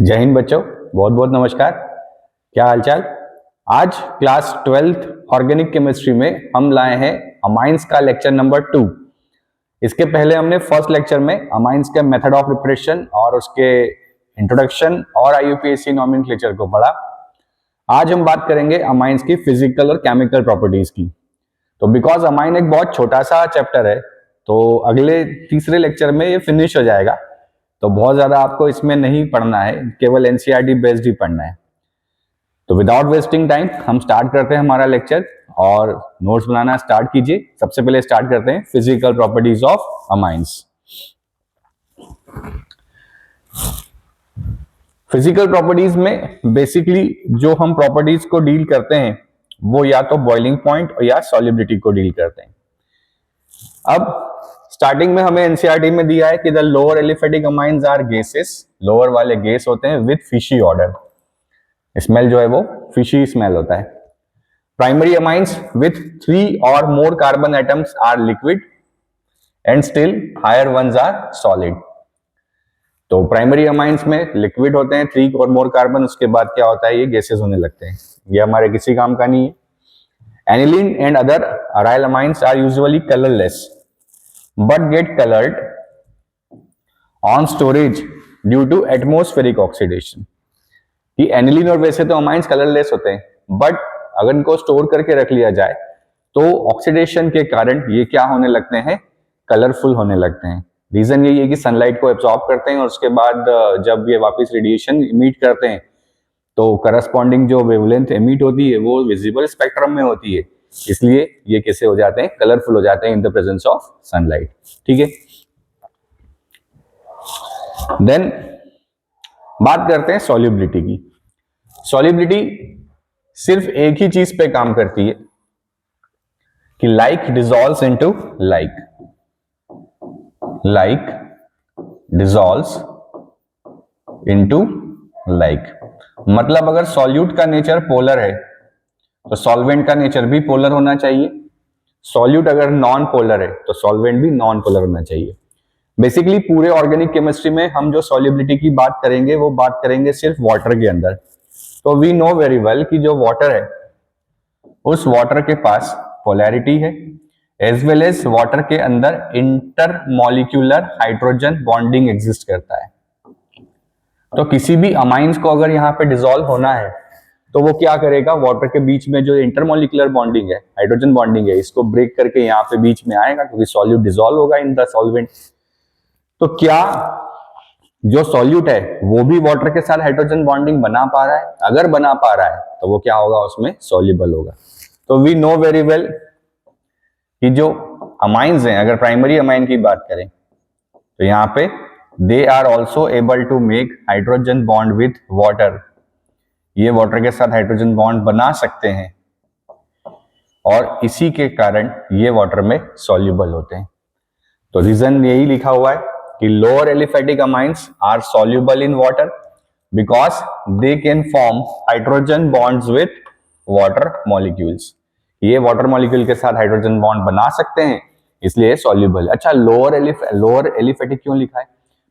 जय हिंद बच्चों, बहुत बहुत नमस्कार। क्या हालचाल। आज क्लास 12th ऑर्गेनिक केमिस्ट्री में हम लाए हैं अमाइंस का लेक्चर नंबर 2। इसके पहले हमने फर्स्ट लेक्चर में अमाइंस के मेथड ऑफ प्रिपरेशन और उसके इंट्रोडक्शन और IUPAC नॉमेनक्लेचर को पढ़ा। आज हम बात करेंगे अमाइंस की फिजिकल और केमिकल प्रॉपर्टीज की। तो बिकॉज अमाइन एक बहुत छोटा सा चैप्टर है, तो अगले तीसरे लेक्चर में ये फिनिश हो जाएगा। तो बहुत ज्यादा आपको इसमें नहीं पढ़ना है, केवल NCERT बेस्ड ही पढ़ना है। तो विदाउट वेस्टिंग टाइम हम स्टार्ट करते हैं हमारा लेक्चर और नोट्स बनाना स्टार्ट कीजिए। सबसे पहले स्टार्ट करते हैं physical properties of amines. Physical properties में बेसिकली जो हम प्रॉपर्टीज को डील करते हैं वो या तो बॉइलिंग पॉइंट या सॉल्युबिलिटी को डील करते हैं। अब स्टार्टिंग में हमें एनसीईआरटी में दिया है कि the lower aliphatic amines are gases, lower वाले गैस होते हैं विथ फिशी ऑर्डर, स्मेल जो है वो फिशी स्मेल होता है। प्राइमरी अमाइंस विथ 3 और more carbon atoms are liquid and still higher ones are solid. तो प्राइमरी अमाइंस में लिक्विड होते हैं 3 और मोर कार्बन, उसके बाद क्या होता है, ये गैसेस होने लगते हैं। ये हमारे किसी काम का नहीं है। Aniline and other aryl amines are usually colourless but get colored on storage due to atmospheric oxidation। कि एनिलीन और वैसे तो अमाइंस कलरलेस होते हैं, बट अगर इनको स्टोर करके रख लिया जाए तो ऑक्सीडेशन के कारण ये क्या होने लगते हैं, कलरफुल होने लगते हैं। रीजन यही है कि सनलाइट को एब्जॉर्ब करते हैं और उसके बाद जब ये वापस रेडिएशन इमिट करते हैं तो करस्पॉन्डिंग जो वेवलेंथ इमिट होती है वो विजिबल स्पेक्ट्रम में होती है, इसलिए ये कैसे हो जाते हैं, कलरफुल हो जाते हैं in the presence of sunlight. ठीक है, देन बात करते हैं सॉल्युबिलिटी की। सॉल्युबिलिटी सिर्फ एक ही चीज पे काम करती है कि like dissolves into like, like dissolves into like. मतलब अगर सॉल्यूट का नेचर पोलर है तो सॉल्वेंट का नेचर भी पोलर होना चाहिए। सॉल्यूट अगर नॉन पोलर है तो सॉल्वेंट भी नॉन पोलर होना चाहिए। बेसिकली पूरे ऑर्गेनिक केमिस्ट्री में हम जो सॉल्युबिलिटी की बात करेंगे वो बात करेंगे सिर्फ वाटर के अंदर। तो वी नो वेरी वेल कि जो वाटर है उस वाटर के पास पोलैरिटी है, एज वेल एज वाटर के अंदर इंटरमॉलिक्यूलर हाइड्रोजन बॉन्डिंग एग्जिस्ट करता है। तो किसी भी अमाइंस को अगर यहाँ पे डिसॉल्व होना है तो वो क्या करेगा, वाटर के बीच में जो इंटरमॉलिक्यूलर बॉन्डिंग है, हाइड्रोजन बॉन्डिंग है, इसको ब्रेक करके यहाँ पे बीच में आएगा क्योंकि सॉल्यूट डिसॉल्व होगा इन द सॉल्वेंट। तो क्या जो सॉल्यूट है वो भी वाटर के साथ हाइड्रोजन बॉन्डिंग बना पा रहा है? अगर बना पा रहा है तो वो क्या होगा, उसमें सॉल्युबल होगा। तो वी नो वेरी वेल कि जो अमाइंस हैं, अगर प्राइमरी अमाइन की बात करें तो यहाँ पे they are also able to make hydrogen bond with water. ये वाटर के साथ हाइड्रोजन बॉन्ड बना सकते हैं और इसी के कारण ये वाटर में सॉल्युबल होते हैं। तो रीजन यही लिखा हुआ है कि lower aliphatic amines are soluble in water because they can form hydrogen bonds with water molecules. ये वाटर मॉलिक्यूल के साथ हाइड्रोजन बॉन्ड बना सकते हैं, इसलिए सॉल्युबल। अच्छा, लोअर एलिफेटिक क्यों लिखा है?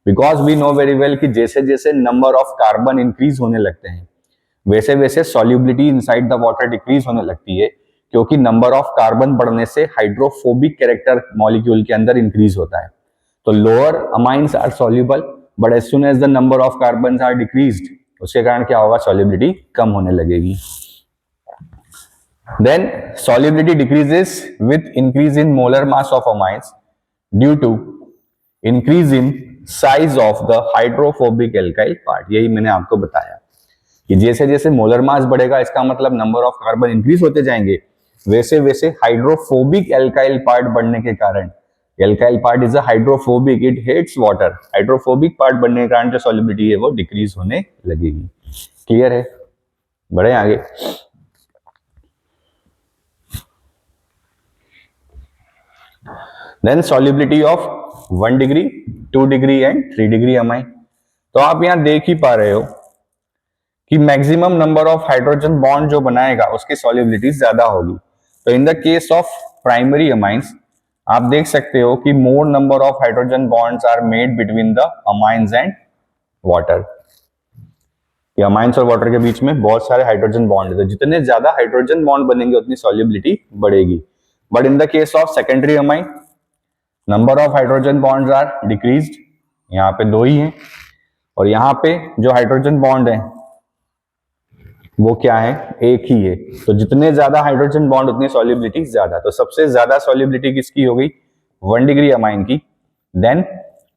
Because we know very well कि जैसे जैसे नंबर ऑफ कार्बन इंक्रीज होने लगते हैं वैसे वैसे solubility inside the water decrease होने लगती है, क्योंकि नंबर ऑफ कार्बन बढ़ने से हाइड्रोफोबिक कैरेक्टर मॉलिक्यूल के अंदर इंक्रीज होता है। तो lower amines are soluble but as soon as the number of carbon are decreased, उसके कारण क्या होगा, सॉल्युबिलिटी कम होने लगेगी। Then solubility decreases with increase in molar mass of amines due to increase in size of the hydrophobic alkyl part. यही मैंने आपको बताया कि जैसे जैसे मोलर मास बढ़ेगा, इसका मतलब नंबर ऑफ कार्बन इंक्रीज होते जाएंगे, वैसे वैसे हाइड्रोफोबिक एल्काइल पार्ट बढ़ने के कारण, alkyl part is a hydrophobic, it hates water, hydrophobic part बढ़ने के कारण जो सॉल्युबिलिटी है वो डिक्रीज होने लगेगी। क्लियर है? बढ़े आगे। Then solubility of 1 degree, 2 degree and 3 degree amine. तो आप यहां देख ही पा रहे हो कि maximum number of hydrogen bond जो बनाएगा उसकी सॉल्युबिलिटी ज्यादा होगी। तो in the case of primary amines आप देख सकते हो कि more number of hydrogen bonds are made between the amines and water. कि अमाइंस और वाटर के बीच में बहुत सारे हाइड्रोजन बॉन्ड है, तो जितने ज्यादा हाइड्रोजन बॉन्ड बनेंगे उतनी सॉल्युबिलिटी बढ़ेगी. But in the case of secondary amine, number of hydrogen bonds are decreased. यहाँ पे 2 ही हैं, और यहाँ पे जो हाइड्रोजन बॉन्ड है वो क्या है, एक ही है. तो जितने ज्यादा हाइड्रोजन बॉन्ड उतनी सॉल्युबिलिटी ज्यादा. तो सबसे ज्यादा सॉल्युबिलिटी किसकी हो गई, 1 डिग्री अमाइन की, then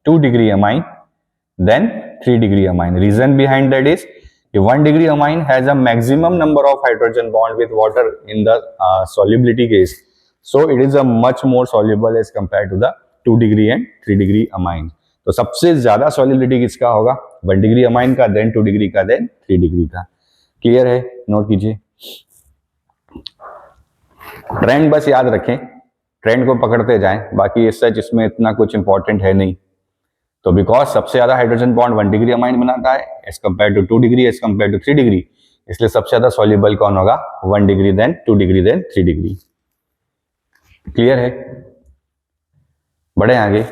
2 degree amine, then 3 degree amine. Reason behind that is 1 degree amine has a maximum number of hydrogen bond with water in the solubility case, so it is a much more soluble as compared to the 2 degree and 3 degree amine. तो सबसे ज्यादा solubility किसका होगा, 1 degree amine का, then 2 degree का, then 3 degree का. Clear है, note कीजिए. ट्रेंड बस याद रखें, ट्रेंड को पकड़ते जाएं, बाकी इस सच इसमें इतना कुछ इंपॉर्टेंट है नहीं. तो बिकॉज सबसे ज्यादा हाइड्रोजन बॉन्ड 1 डिग्री अमाइन बनाता है as compare to 2 degree, as compare to 3 degree, इसलिए सबसे ज्यादा सॉल्युबल कौन होगा, 1 degree, then 2 degree, then 3 degree. Clear है, बढ़े आगे.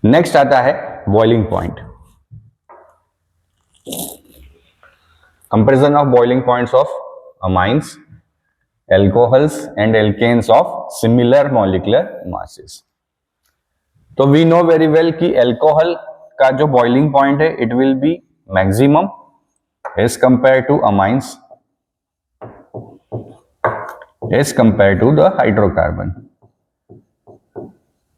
नेक्स्ट आता है boiling point. Comparison of boiling points of amines, alcohols and alkanes of similar molecular masses. तो we know very well कि alcohol का जो boiling point है it will be maximum as compared to amines as compared to the hydrocarbon.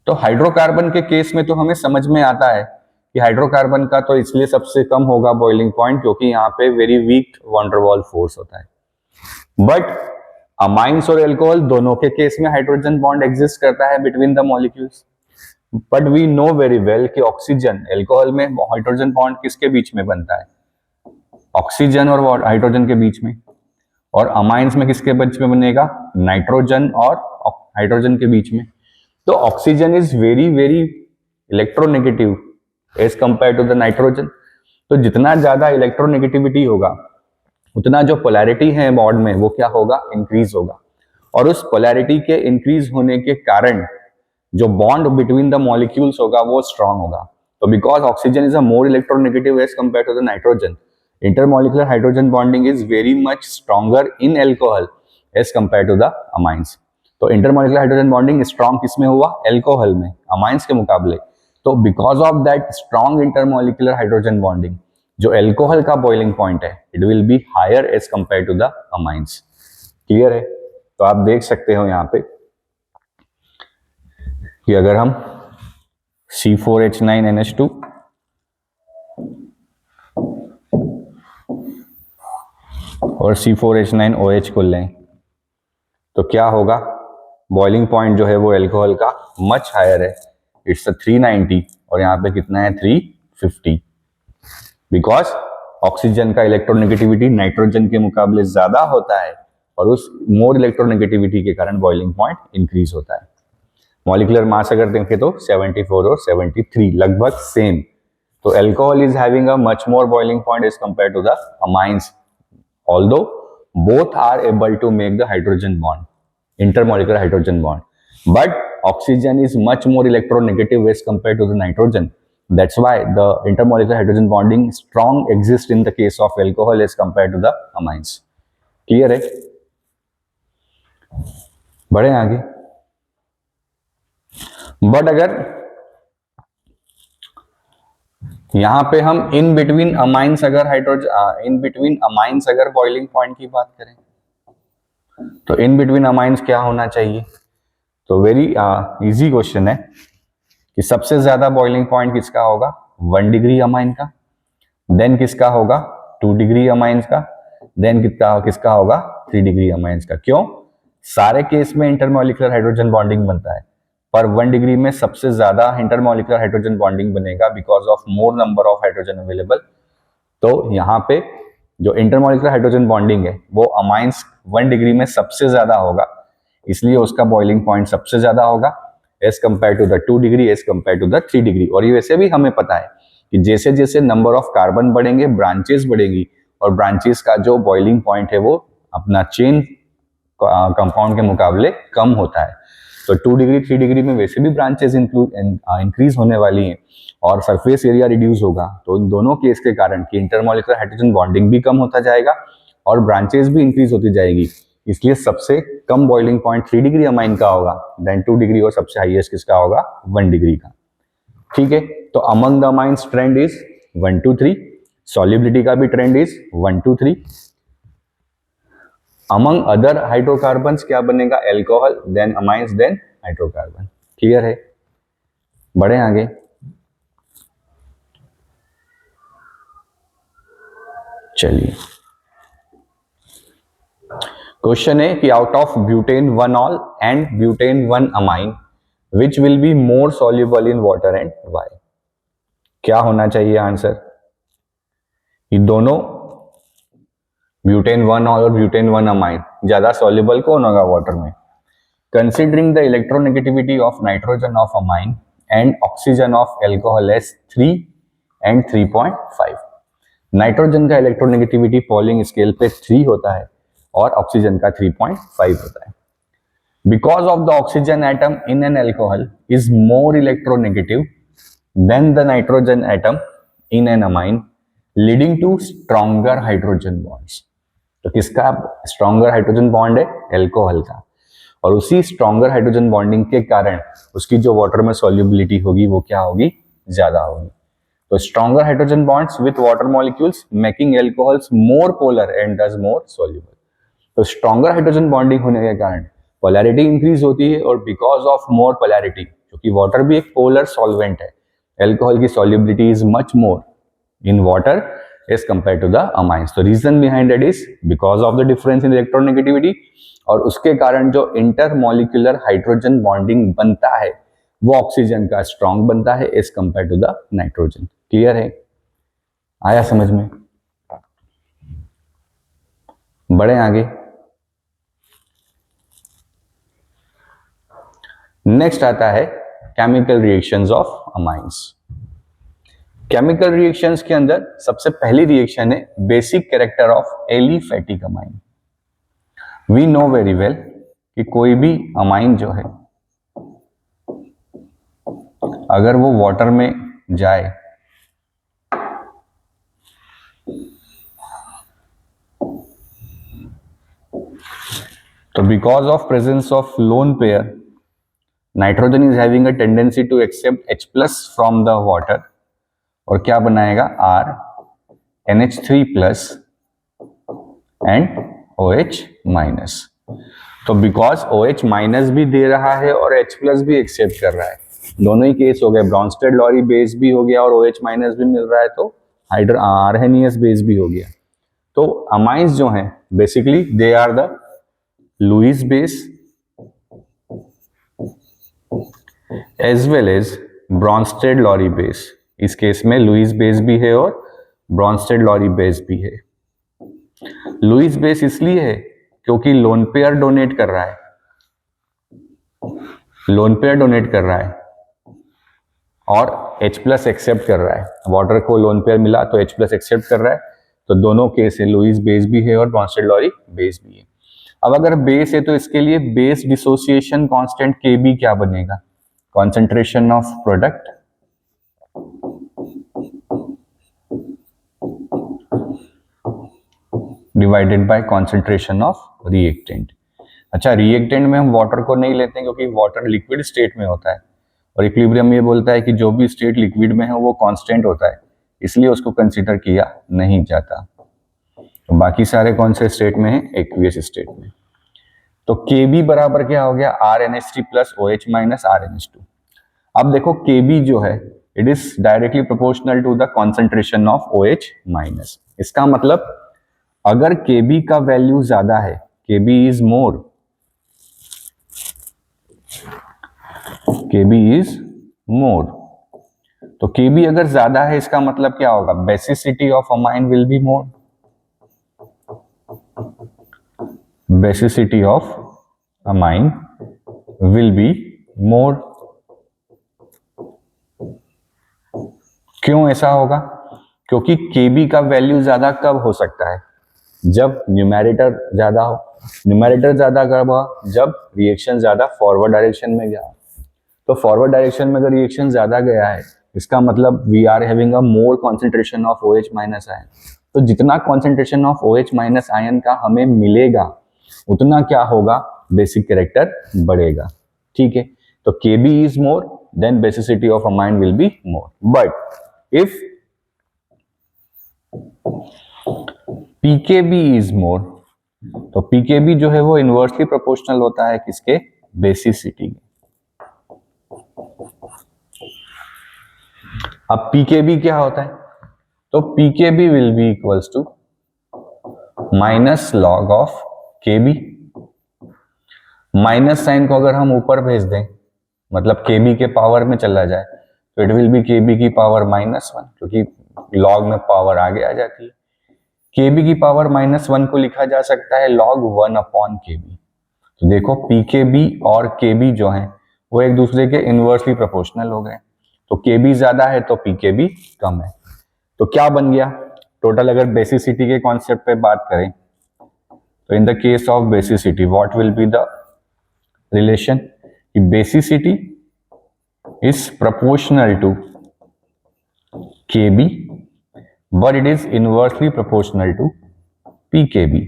तो hydrocarbon के case में तो हमें समझ में आता है कि हाइड्रोकार्बन का तो इसलिए सबसे कम होगा बॉइलिंग पॉइंट क्योंकि यहाँ पे very weak van der Waals force होता है. बट अमाइंस और एल्कोहल दोनों के केस में हाइड्रोजन बॉन्ड एग्जिस्ट करता है between the molecules. But we know very well कि ऑक्सीजन, एल्कोहल में हाइड्रोजन बॉन्ड किसके बीच में बनता है, ऑक्सीजन और हाइड्रोजन के बीच में. और अमाइंस में किसके बीच में बनेगा, नाइट्रोजन और हाइड्रोजन के बीच में. तो oxygen is very very electronegative as compare to the nitrogen. तो जितना ज्यादा इलेक्ट्रोनेगेटिविटी होगा उतना जो पोलैरिटी है बॉन्ड में वो क्या होगा, इंक्रीज होगा. और उस पोलैरिटी के इंक्रीज होने के कारण जो बॉन्ड बिटवीन द मॉलिक्यूल्स होगा वो स्ट्रांग होगा. तो because oxygen is a more electronegative as compare to the nitrogen, intermolecular hydrogen bonding is very much stronger in alcohol as compare to the amines. तो intermolecular hydrogen bonding strong किसमें हुआ, alcohol में, amines के मुकाबले. तो because of that strong intermolecular hydrogen bonding जो alcohol का boiling point है it will be higher as compare to the amines. Clear है. तो आप देख सकते हो यहाँ पे कि अगर हम C4H9NH2 और C4H9OH को लें तो क्या होगा, बॉइलिंग पॉइंट जो है वो एल्कोहल का मच हायर है, इट्स 390 और यहाँ पे कितना है 350. बिकॉज ऑक्सीजन का इलेक्ट्रोनेगेटिविटी नाइट्रोजन के मुकाबले ज्यादा होता है और उस मोर इलेक्ट्रोनेगेटिविटी के कारण बॉइलिंग पॉइंट इंक्रीज होता है. मॉलिक्यूलर मास अगर देखें तो 74 और 73 लगभग सेम. तो alcohol is having a much more boiling point as compare to the amines, although both are able to make the hydrogen bond, intermolecular hydrogen bond. But oxygen is much more electronegative as compare to the nitrogen. That's why the intermolecular hydrogen bonding strong exists in the case of alcohol as compared to the amines. Clear है. बढ़े आगे. But अगर यहां पे हम in between amines अगर in between amines अगर boiling point की बात करें तो इन बिटवीन अमाइंस क्या होना चाहिए. तो वेरी इजी क्वेश्चन है कि सबसे ज्यादा बॉइलिंग पॉइंट किसका होगा, 1 डिग्री अमाइन का, देन किसका होगा 2 डिग्री अमाइंस का, देन किसका होगा 3 डिग्री अमाइंस का. क्यों, सारे केस में इंटरमॉलिक्यूलर हाइड्रोजन बॉन्डिंग बनता है पर 1 डिग्री में सबसे ज्यादा इंटरमॉलिक्यूलर हाइड्रोजन बॉन्डिंग बनेगा because of more number of hydrogen available. तो यहाँ पे जो इंटरमॉलिक्यूलर हाइड्रोजन बॉन्डिंग है वो अमाइंस 1 डिग्री में सबसे ज्यादा होगा, इसलिए उसका बॉइलिंग पॉइंट सबसे ज्यादा होगा as compare to the 2 degree, as compare to the 3 degree. और ये वैसे भी हमें पता है कि जैसे जैसे नंबर ऑफ कार्बन बढ़ेंगे ब्रांचेस बढ़ेगी और ब्रांचेस का जो बॉइलिंग पॉइंट है वो अपना चेन कंपाउंड के मुकाबले कम होता है. तो 2 डिग्री 3 डिग्री में वैसे भी ब्रांचेस इंक्रीज होने वाली हैं और सरफेस एरिया रिड्यूस होगा, तो इन दोनों केस के कारण कि इंटरमॉलिक्यूलर हाइड्रोजन बॉन्डिंग भी कम होता जाएगा और ब्रांचेस भी इंक्रीज होती जाएगी, इसलिए सबसे कम बॉइलिंग पॉइंट 3 डिग्री अमाइन का होगा, देन 2 डिग्री और सबसे हाईएस्ट किसका होगा 1 डिग्री का। ठीक है, तो among the amines trend is 1 to 3, solubility का भी trend is 1 to 3। Among other hydrocarbons क्या बनेगा, alcohol, then amines, then hydrocarbon. Clear है, बढ़े आगे। चलिए, क्वेश्चन है कि out of butane 1 ol and butane 1 amine which will be more soluble in water and why. क्या होना चाहिए आंसर, ये दोनों ब्यूटेन 1 ऑल और ब्यूटेन 1 अमाइन ज्यादा सॉल्युबल कौन होगा वाटर में। Considering the electronegativity of nitrogen of amine and oxygen of alcohol S 3 and 3.5। Nitrogen का इलेक्ट्रोनेगेटिविटी पॉलिंग स्केल पे 3 होता है और ऑक्सीजन का 3.5 होता है। Because of the oxygen atom in an alcohol is more electronegative than the nitrogen atom in an amine, leading to stronger hydrogen bonds. तो किसका स्ट्रॉन्गर हाइड्रोजन बॉन्ड है, एल्कोहल का, और उसी स्ट्रॉन्गर हाइड्रोजन बॉन्डिंग के कारण उसकी जो वाटर में सॉल्युबिलिटी होगी वो क्या होगी, ज्यादा होगी। तो stronger hydrogen bonds with water molecules making alcohols more polar and thus more soluble. तो स्ट्रॉन्गर हाइड्रोजन बॉन्डिंग होने के कारण पोलैरिटी इंक्रीज होती है, और बिकॉज ऑफ मोर पोलैरिटी, क्योंकि वाटर भी एक पोलर सॉल्वेंट है, एल्कोहल की solubility is much more in water as compared to the amines। तो reason behind it is because of the difference in electronegativity, और उसके कारण जो इंटरमॉलिक्यूलर हाइड्रोजन बॉन्डिंग बनता है वो ऑक्सीजन का स्ट्रॉन्ग बनता है as compare to the nitrogen. Clear है, आया समझ में, बढ़े आगे। नेक्स्ट आता है chemical reactions of amines. Chemical reactions के अंदर सबसे पहली रिएक्शन है basic character of aliphatic amine. We know very well कि कोई भी अमाइन जो है अगर वो वाटर में जाए तो because of presence of lone pair nitrogen is having a tendency to accept H+ from the water, और क्या बनाएगा R NH3+ एंड OH-। तो बिकॉज OH- भी दे रहा है और H+ भी एक्सेप्ट कर रहा है, दोनों ही केस हो गए, ब्रॉन्स्टेड-लॉरी बेस भी हो गया और OH- भी मिल रहा है, तो आर्हेनियस बेस भी हो गया। तो अमाइंस जो हैं basically they are the Lewis base as well as Bronsted Lowry base. इस केस में लुईस बेस भी है और ब्रॉन्स्टेड-लॉरी बेस भी है। लुईस बेस इसलिए है क्योंकि लोन पेयर डोनेट कर रहा है, लोन पेयर डोनेट कर रहा है और H+ एक्सेप्ट कर रहा है, वाटर को लोन पेयर मिला तो H+ एक्सेप्ट कर रहा है, तो दोनों केस है, लुईस बेस भी है और ब्रॉन्स्टेड-लॉरी बेस भी है। अब अगर बेस है तो इसके लिए बेस डिसोसिएशन कांस्टेंट Kb क्या बनेगा, concentration of product divided by concentration of reactant. अच्छा, रिएक्टेंट में हम वाटर को नहीं लेते हैं क्योंकि वाटर लिक्विड स्टेट में होता है और इक्विलिब्रियम ये बोलता है कि जो भी स्टेट लिक्विड में है वो कांस्टेंट होता है, इसलिए उसको कंसीडर किया नहीं जाता। तो बाकी सारे कौन से स्टेट में है, एक्वियस स्टेट में। तो Kb बराबर क्या हो गया, RNH3+ OH- RNH2। अब देखो Kb जो है it is directly proportional to the concentration of OH-। इसका मतलब अगर Kb का वैल्यू ज्यादा है, Kb is more, Kb is more, तो Kb अगर ज्यादा है इसका मतलब क्या होगा, basicity of amine will be more, basicity of amine will be मोर। क्यों ऐसा होगा, क्योंकि Kb का वैल्यू ज्यादा कब हो सकता है, जब न्यूमेरेटर ज्यादा हो, न्यूमरेटर ज्यादा कब हुआ? जब रिएक्शन ज्यादा फॉरवर्ड डायरेक्शन में गया। तो फॉरवर्ड डायरेक्शन में अगर रिएक्शन ज्यादा गया है, इसका मतलब we are having a more concentration of OH minus ion. तो जितना concentration of OH minus ion का हमें मिलेगा, उतना क्या होगा? बेसिक कैरेक्टर बढ़ेगा। ठीक है, तो Kb is more, then basicity of amine will be more. But if pKb is more, तो pKb जो है वो इनवर्सली प्रोपोर्शनल होता है किसके? बेसिसिटी के। अब pKb क्या होता है? तो pKb will be equals to minus log of Kb। Minus sign को अगर हम ऊपर भेज दें, मतलब Kb के पावर में चला जाए, तो इट विल बी Kb की पावर -1, क्योंकि लॉग में पावर आगे आ जाती है। Kb की पावर -1 को लिखा जा सकता है log 1/Kb। तो देखो pKb और Kb जो हैं वो एक दूसरे के इनवर्सली प्रोपोर्शनल हो गए। तो Kb ज्यादा है तो pKb कम है। तो क्या बन गया टोटल? अगर बेसिसिटी के कॉन्सेप्ट पे बात करें, तो in the case of basicity what will be the relation? Basicity is proportional to Kb, but it is inversely proportional to pKb.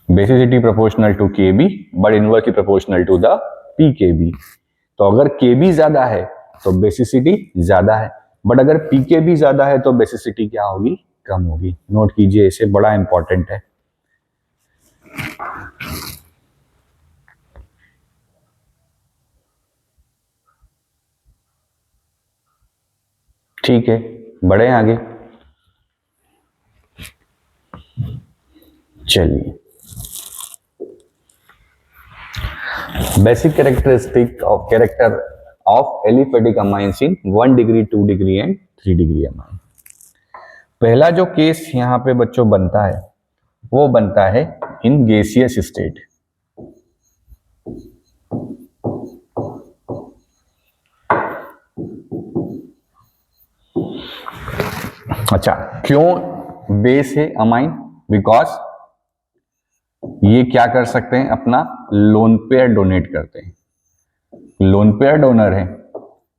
Basicity proportional to Kb, but inversely proportional to the pKb. तो अगर Kb ज्यादा है तो basicity ज्यादा है, but अगर pKb ज्यादा है तो बेसिसिटी क्या होगी? कम होगी। नोट कीजिए, इसे बड़ा इंपॉर्टेंट है। ठीक है, बढ़े आगे। चलिए, basic characteristic of character of aliphatic amines in 1 degree, 2 degree and 3 degree amine. पहला जो केस यहाँ पे बच्चों बनता है वो बनता है इन गैसियस स्टेट। अच्छा, क्यों बेस है अमाइन? बिकॉज ये क्या कर सकते हैं? अपना लोन पेयर डोनेट करते हैं। लोन पेयर डोनर है,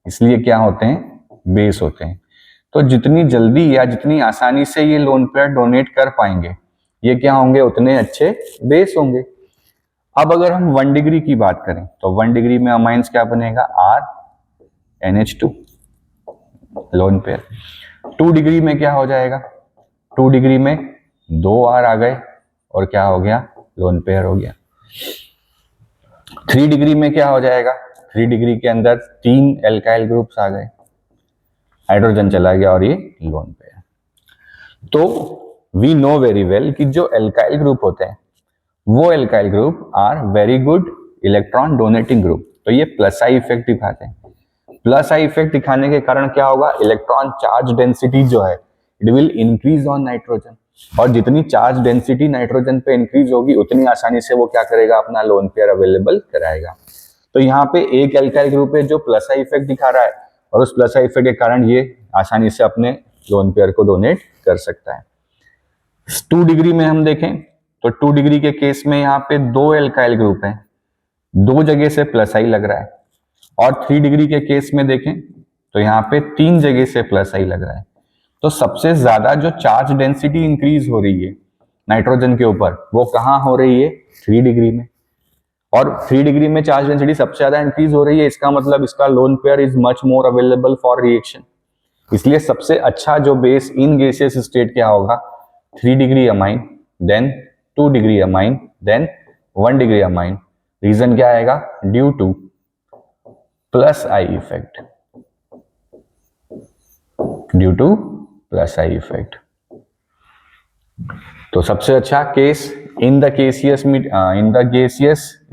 इसलिए क्या होते हैं? बेस होते हैं। तो जितनी जल्दी या जितनी आसानी से ये लोन पेयर डोनेट कर पाएंगे, ये क्या होंगे? उतने अच्छे बेस होंगे। अब अगर हम 1 डिग्री की बात करें, तो 1 डिग्री में अमाइंस क्या बनेगा? RNH2 lone pair. 2 डिग्री में क्या हो जाएगा? 2 डिग्री में 2 R आ गए और क्या हो गया? लोन पेयर हो गया। 3 डिग्री में क्या हो जाएगा? 3 डिग्री के अंदर 3 एल्काइल ग्रुप्स आ गए, हाइड्रोजन चला गया और ये लोन पेयर। तो वी नो वेरी वेल कि जो एल्काइल ग्रुप होते हैं वो alkyl group are very good electron donating group. तो ये प्लस आई इफेक्ट दिखाते हैं। प्लस आई इफेक्ट दिखाने के कारण क्या होगा? इलेक्ट्रॉन चार्ज डेंसिटी जो है it will increase on nitrogen, और जितनी चार्ज डेंसिटी नाइट्रोजन पे इंक्रीज होगी उतनी आसानी से वो क्या करेगा? अपना लोन पेयर अवेलेबल कराएगा। तो यहाँ पे एक एल्काइल ग्रुप है जो प्लस आई इफेक्ट दिखा रहा है, और उस प्लस आई इफेक्ट के कारण ये आसानी से अपने लोन पेयर को डोनेट कर सकता है। 2 डिग्री में हम देखें तो 2 डिग्री के केस में यहाँ पे 2 एल्काइल ग्रुप हैं, 2 जगह से प्लस आई लग रहा है। और 3 डिग्री के केस में देखें तो यहाँ पे 3 जगह से प्लस आई लग रहा है। तो सबसे ज्यादा जो चार्ज डेंसिटी इंक्रीज हो रही है नाइट्रोजन के ऊपर, वो कहाँ हो रही है? 3 डिग्री में। और 3 डिग्री में चार्ज डेंसिटी सबसे ज्यादा इंक्रीज हो रही है, इसका मतलब इसका lone pair is much more available for reaction. इसलिए सबसे अच्छा जो बेस इन गैसियस स्टेट क्या होगा? 3 degree amine, then 2 degree amine, then 1 degree amine. Reason क्या आएगा? Due to plus I effect, due to plus I effect. तो सबसे अच्छा case in the gaseous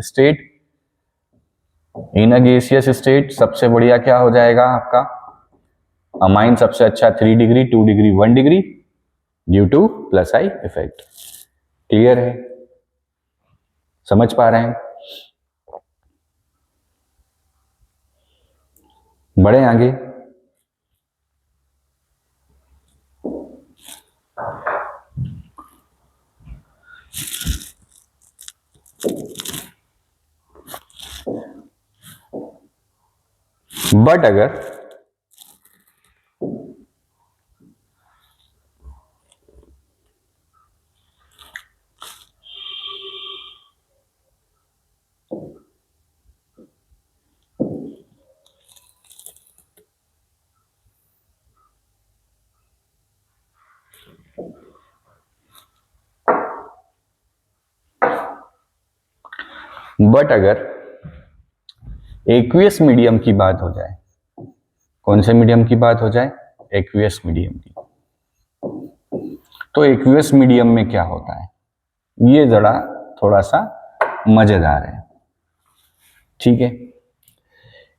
state, in a gaseous state सबसे बढ़िया क्या हो जाएगा आपका? अमाइन सबसे अच्छा 3 degree, 2 degree, 1 degree, due to plus I effect. Clear है? समझ पा रहे हैं? बढ़े आगे। बट अगर एक्वियस मीडियम की बात हो जाए, कौन से मीडियम की बात हो जाए? एक्वियस मीडियम की। तो एक्वियस मीडियम में क्या होता है, ये जरा थोड़ा सा मजेदार है, ठीक है।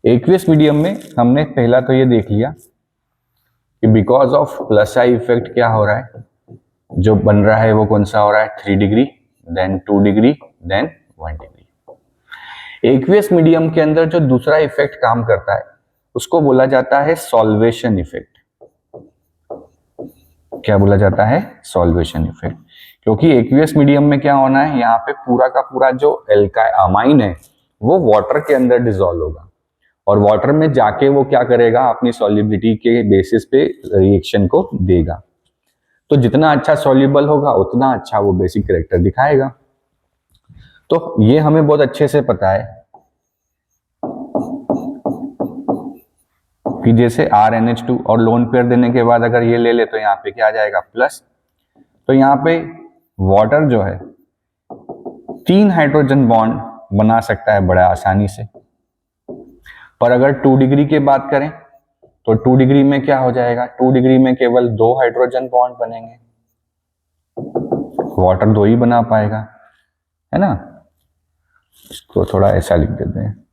एक्वियस मीडियम में हमने पहला तो ये देख लिया कि because of plus I effect क्या हो रहा है, जो बन रहा है वो कौन सा हो रहा है, 3 degree, then 2 degree, then 1 degree. Aqueous medium के अंदर जो दूसरा इफेक्ट काम करता है उसको बोला जाता है सॉल्वेशन इफेक्ट। क्या बोला जाता है? Solvation effect. क्योंकि एक्वियस मीडियम में क्या होना है, यहाँ पे पूरा का पूरा जो अमाइन है वो वाटर के अंदर डिसॉल्व होगा, और वाटर में जाके वो क्या करेगा, अपनी सॉल्युबिलिटी के बेसिस पे रिएक्शन को देगा। तो जितना अच्छा सॉल्युबल होगा उतना अच्छा वो बेसिक कैरेक्टर दिखाएगा। तो ये हमें बहुत अच्छे से पता है कि जैसे RNH2 और लोन पेयर देने के बाद अगर ये ले ले तो यहाँ पे क्या आ जाएगा, प्लस। तो यहाँ पे वाटर जो है 3 हाइड्रोजन बॉन्ड बना सकता है बड़ा आसानी से, पर अगर 2 डिग्री की बात करें तो 2 डिग्री में क्या हो जाएगा, 2 डिग्री में केवल 2 हाइड्रोजन बॉन्ड बनेंगे, वाटर 2 ही बना पाएगा, है ना। इसको थोड़ा ऐसा लिख देते हैं,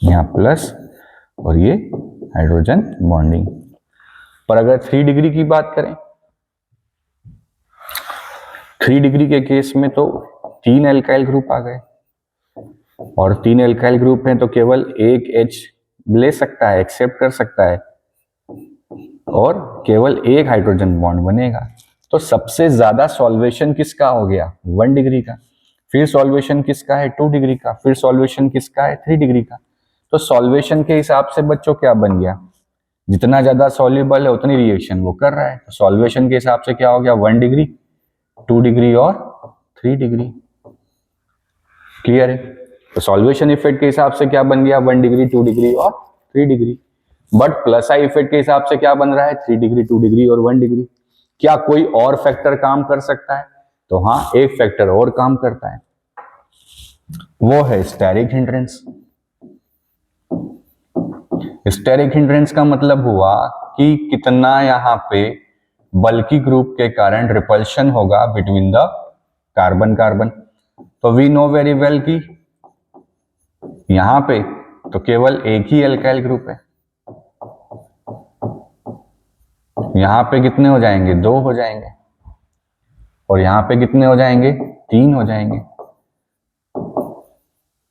यहाँ प्लस और ये हाइड्रोजन बॉन्डिंग। पर अगर 3 डिग्री की बात करें, 3 डिग्री के केस में तो 3 एल्काइल ग्रुप आ गए, और 3 एल्काइल ग्रुप हैं तो केवल एक H ले सकता है, एक्सेप्ट कर सकता है, और केवल एक हाइड्रोजन बॉन्ड बनेगा। तो सबसे ज्यादा सॉल्वेशन किसका हो गया, 1 डिग्री का। फिर सॉल्वेशन किसका है, 2 डिग्री का। फिर सॉल्वेशन किसका है, 3 डिग्री का। तो सॉल्वेशन के हिसाब से बच्चों क्या बन गया, जितना ज्यादा सॉल्युबल है उतनी रिएक्शन वो कर रहा है। तो सॉल्वेशन के हिसाब से क्या हो गया, 1 डिग्री, 2 डिग्री और 3 डिग्री। क्लियर है? तो सॉल्वेशन इफेक्ट के हिसाब से क्या बन गया, 1 डिग्री, 2 डिग्री और 3 degree. But plus I effect के हिसाब से क्या बन रहा है, 3 डिग्री, 2 डिग्री और 1 डिग्री। क्या कोई और फैक्टर काम कर सकता है? तो हाँ, एक फैक्टर और काम करता है, वो है स्टेरिक हिंड्रेंस। स्टेरिक हिंड्रेंस का मतलब हुआ कि कितना यहाँ पे बल्कि ग्रुप के कारण रिपल्शन होगा बिटवीन द कार्बन कार्बन। तो वी नो वेरी वेल कि यहां पे तो केवल एक ही एल्काइल ग्रुप है, यहां पे कितने हो जाएंगे, 2 हो जाएंगे, और यहां पे कितने हो जाएंगे, 3 हो जाएंगे।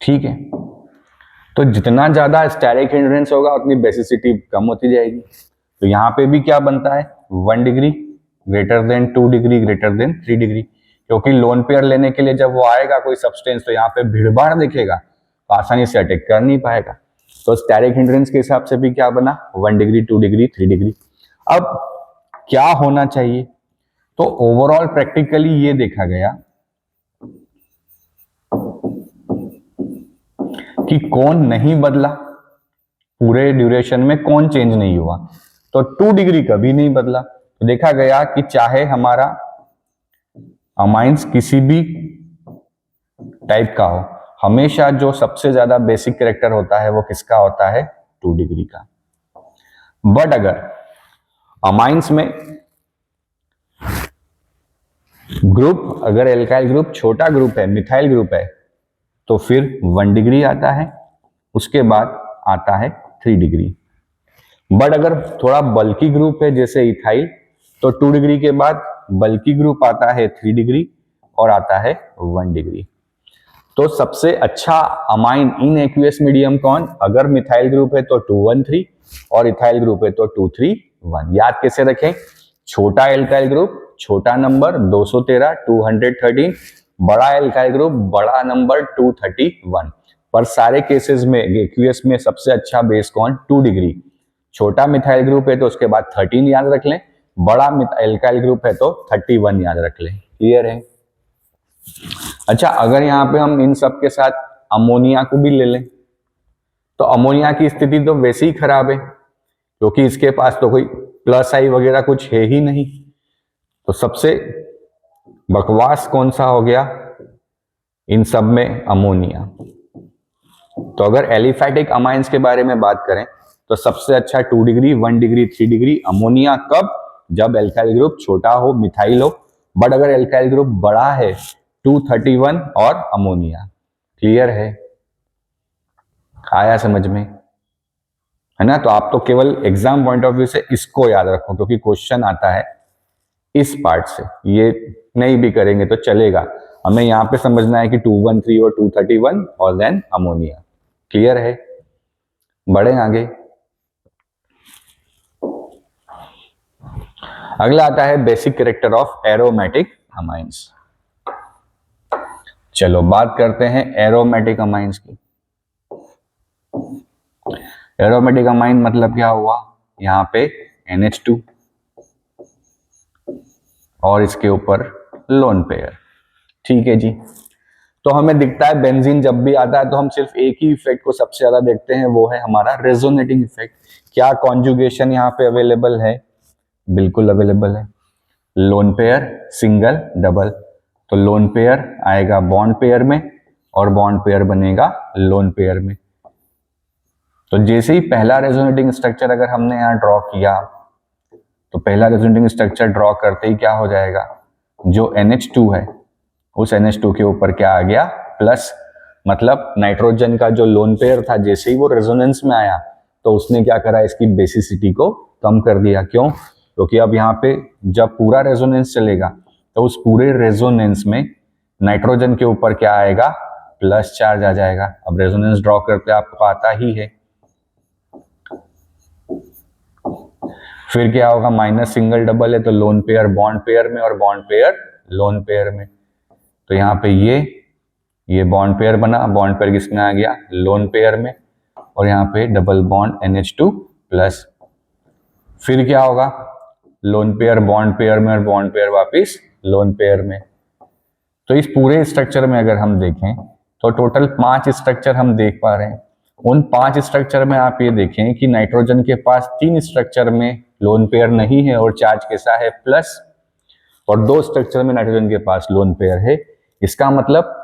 ठीक है, तो जितना ज्यादा स्टेरिक हिंड्रेंस होगा उतनी बेसिसिटी कम होती जाएगी। तो यहाँ पे भी क्या बनता है, 1 degree greater than 2 degree greater than 3 degree. क्योंकि लोन पेयर लेने के लिए जब वो आएगा कोई सब्सटेंस तो यहाँ पे भीड़भाड़ दिखेगा, तो आसानी से अटैक कर नहीं पाएगा। तो स्टेरिक हिंड्रेंस के हिसाब से भी क्या बना, 1 डिग्री, 2 डिग्री, 3 डिग्री। अब क्या होना चाहिए, तो ओवरऑल प्रैक्टिकली ये देखा गया कि कौन नहीं बदला, पूरे ड्यूरेशन में कौन चेंज नहीं हुआ। तो 2 डिग्री कभी नहीं बदला। तो देखा गया कि चाहे हमारा अमाइंस किसी भी टाइप का हो, हमेशा जो सबसे ज्यादा बेसिक कैरेक्टर होता है वो किसका होता है, 2 डिग्री का। बट अगर अमाइंस में ग्रुप, अगर एल्काइल ग्रुप छोटा ग्रुप है, मिथाइल ग्रुप है, तो फिर 1 डिग्री आता है, उसके बाद आता है 3 डिग्री। बट अगर थोड़ा बल्की ग्रुप है जैसे इथाइल, तो 2 डिग्री के बाद बल्की ग्रुप आता है 3 डिग्री और आता है 1 डिग्री। तो सबसे अच्छा अमाइन इन एक्वियस मीडियम कौन, अगर मिथाइल ग्रुप है तो 2,1,3 और इथाइल ग्रुप है तो 2,3,1। याद कैसे रखें, छोटा एल्काइल ग्रुप छोटा नंबर 213 213, बड़ा एल्काइल ग्रुप बड़ा नंबर 231। पर सारे केसेस में एक्वियस में सबसे अच्छा बेस कौन? 2 डिग्री। छोटा मिथाइल ग्रुप है तो उसके बाद 13 याद रख लें, बड़ा एल्काइल ग्रुप है तो 31 याद रख लें। क्लियर है? अच्छा, अगर यहाँ पे हम इन सब के साथ अमोनिया को भी ले लें तो अमोनिया की स्थिति तो वैसे ही खराब है क्योंकि इसके पास तो कोई प्लस आई वगैरह कुछ है ही नहीं। तो सबसे बकवास कौन सा हो गया इन सब में? अमोनिया। तो अगर एलिफैटिक अमाइंस के बारे में बात करें तो सबसे अच्छा 2 डिग्री 1 डिग्री 3 डिग्री अमोनिया। कब? जब एल्काइल ग्रुप छोटा हो, मिथाइल हो। बट अगर एल्काइल ग्रुप बड़ा है 231 और अमोनिया। क्लियर है? आया समझ में? है ना? तो आप तो केवल एग्जाम पॉइंट ऑफ व्यू से इसको याद रखो क्योंकि क्वेश्चन आता है इस पार्ट से। ये नहीं भी करेंगे तो चलेगा, हमें यहाँ पे समझना है कि 213 और 231 और देन अमोनिया। क्लियर है? बढ़े आगे। अगला आता है basic character of aromatic amines. चलो बात करते हैं एरोमेटिक अमाइंस की। एरोमेटिक अमाइन मतलब क्या हुआ? यहाँ पे NH2 और इसके ऊपर लोन पेयर। ठीक है जी। तो हमें दिखता है बेंजीन जब भी आता है तो हम सिर्फ एक ही इफेक्ट को सबसे ज्यादा देखते हैं, वो है हमारा रेजोनेटिंग इफेक्ट। क्या कॉन्जुगेशन यहाँ पे अवेलेबल है? बिल्कुल अवेलेबल है। Lone pair, single, double. तो लोन पेयर आएगा बॉन्ड पेयर में और बॉन्ड पेयर बनेगा लोन पेयर में। तो जैसे ही पहला रेजोनेटिंग स्ट्रक्चर अगर हमने यहाँ ड्रॉ किया तो पहला रेजोनेटिंग स्ट्रक्चर ड्रॉ करते ही क्या हो जाएगा? जो NH2 है उस NH2 के ऊपर क्या आ गया? प्लस। मतलब नाइट्रोजन का जो लोन पेयर था जैसे ही वो रेजोनेंस में आया तो उसने क्या करा? इसकी बेसिसिटी को कम कर दिया। क्यों? क्योंकि अब यहाँ पे जब पूरा रेजोनेंस चलेगा तो उस पूरे रेजोनेंस में नाइट्रोजन के ऊपर क्या आएगा? प्लस चार्ज आ जाएगा। अब रेजोनेंस ड्रॉ करते आपको आता ही है। फिर क्या होगा? माइनस सिंगल डबल है तो लोन पेयर बॉन्ड पेयर में और बॉन्ड पेयर लोन पेयर में। तो यहाँ पे ये बॉन्ड पेयर बना, बॉन्ड पेयर किसमें आ गया? लोन पेयर में। और यहाँ पे डबल बॉन्ड NH2 प्लस। फिर क्या होगा? लोन पेयर बॉन्ड पेयर में और बॉन्ड पेयर वापिस लोन पेयर में। तो इस पूरे स्ट्रक्चर में अगर हम देखें तो टोटल 5 स्ट्रक्चर हम देख पा रहे हैं। उन 5 स्ट्रक्चर में आप ये देखें कि नाइट्रोजन के पास 3 स्ट्रक्चर में लोन पेयर नहीं है और चार्ज कैसा है? प्लस। और 2 स्ट्रक्चर में नाइट्रोजन के पास लोन पेयर है। इसका मतलब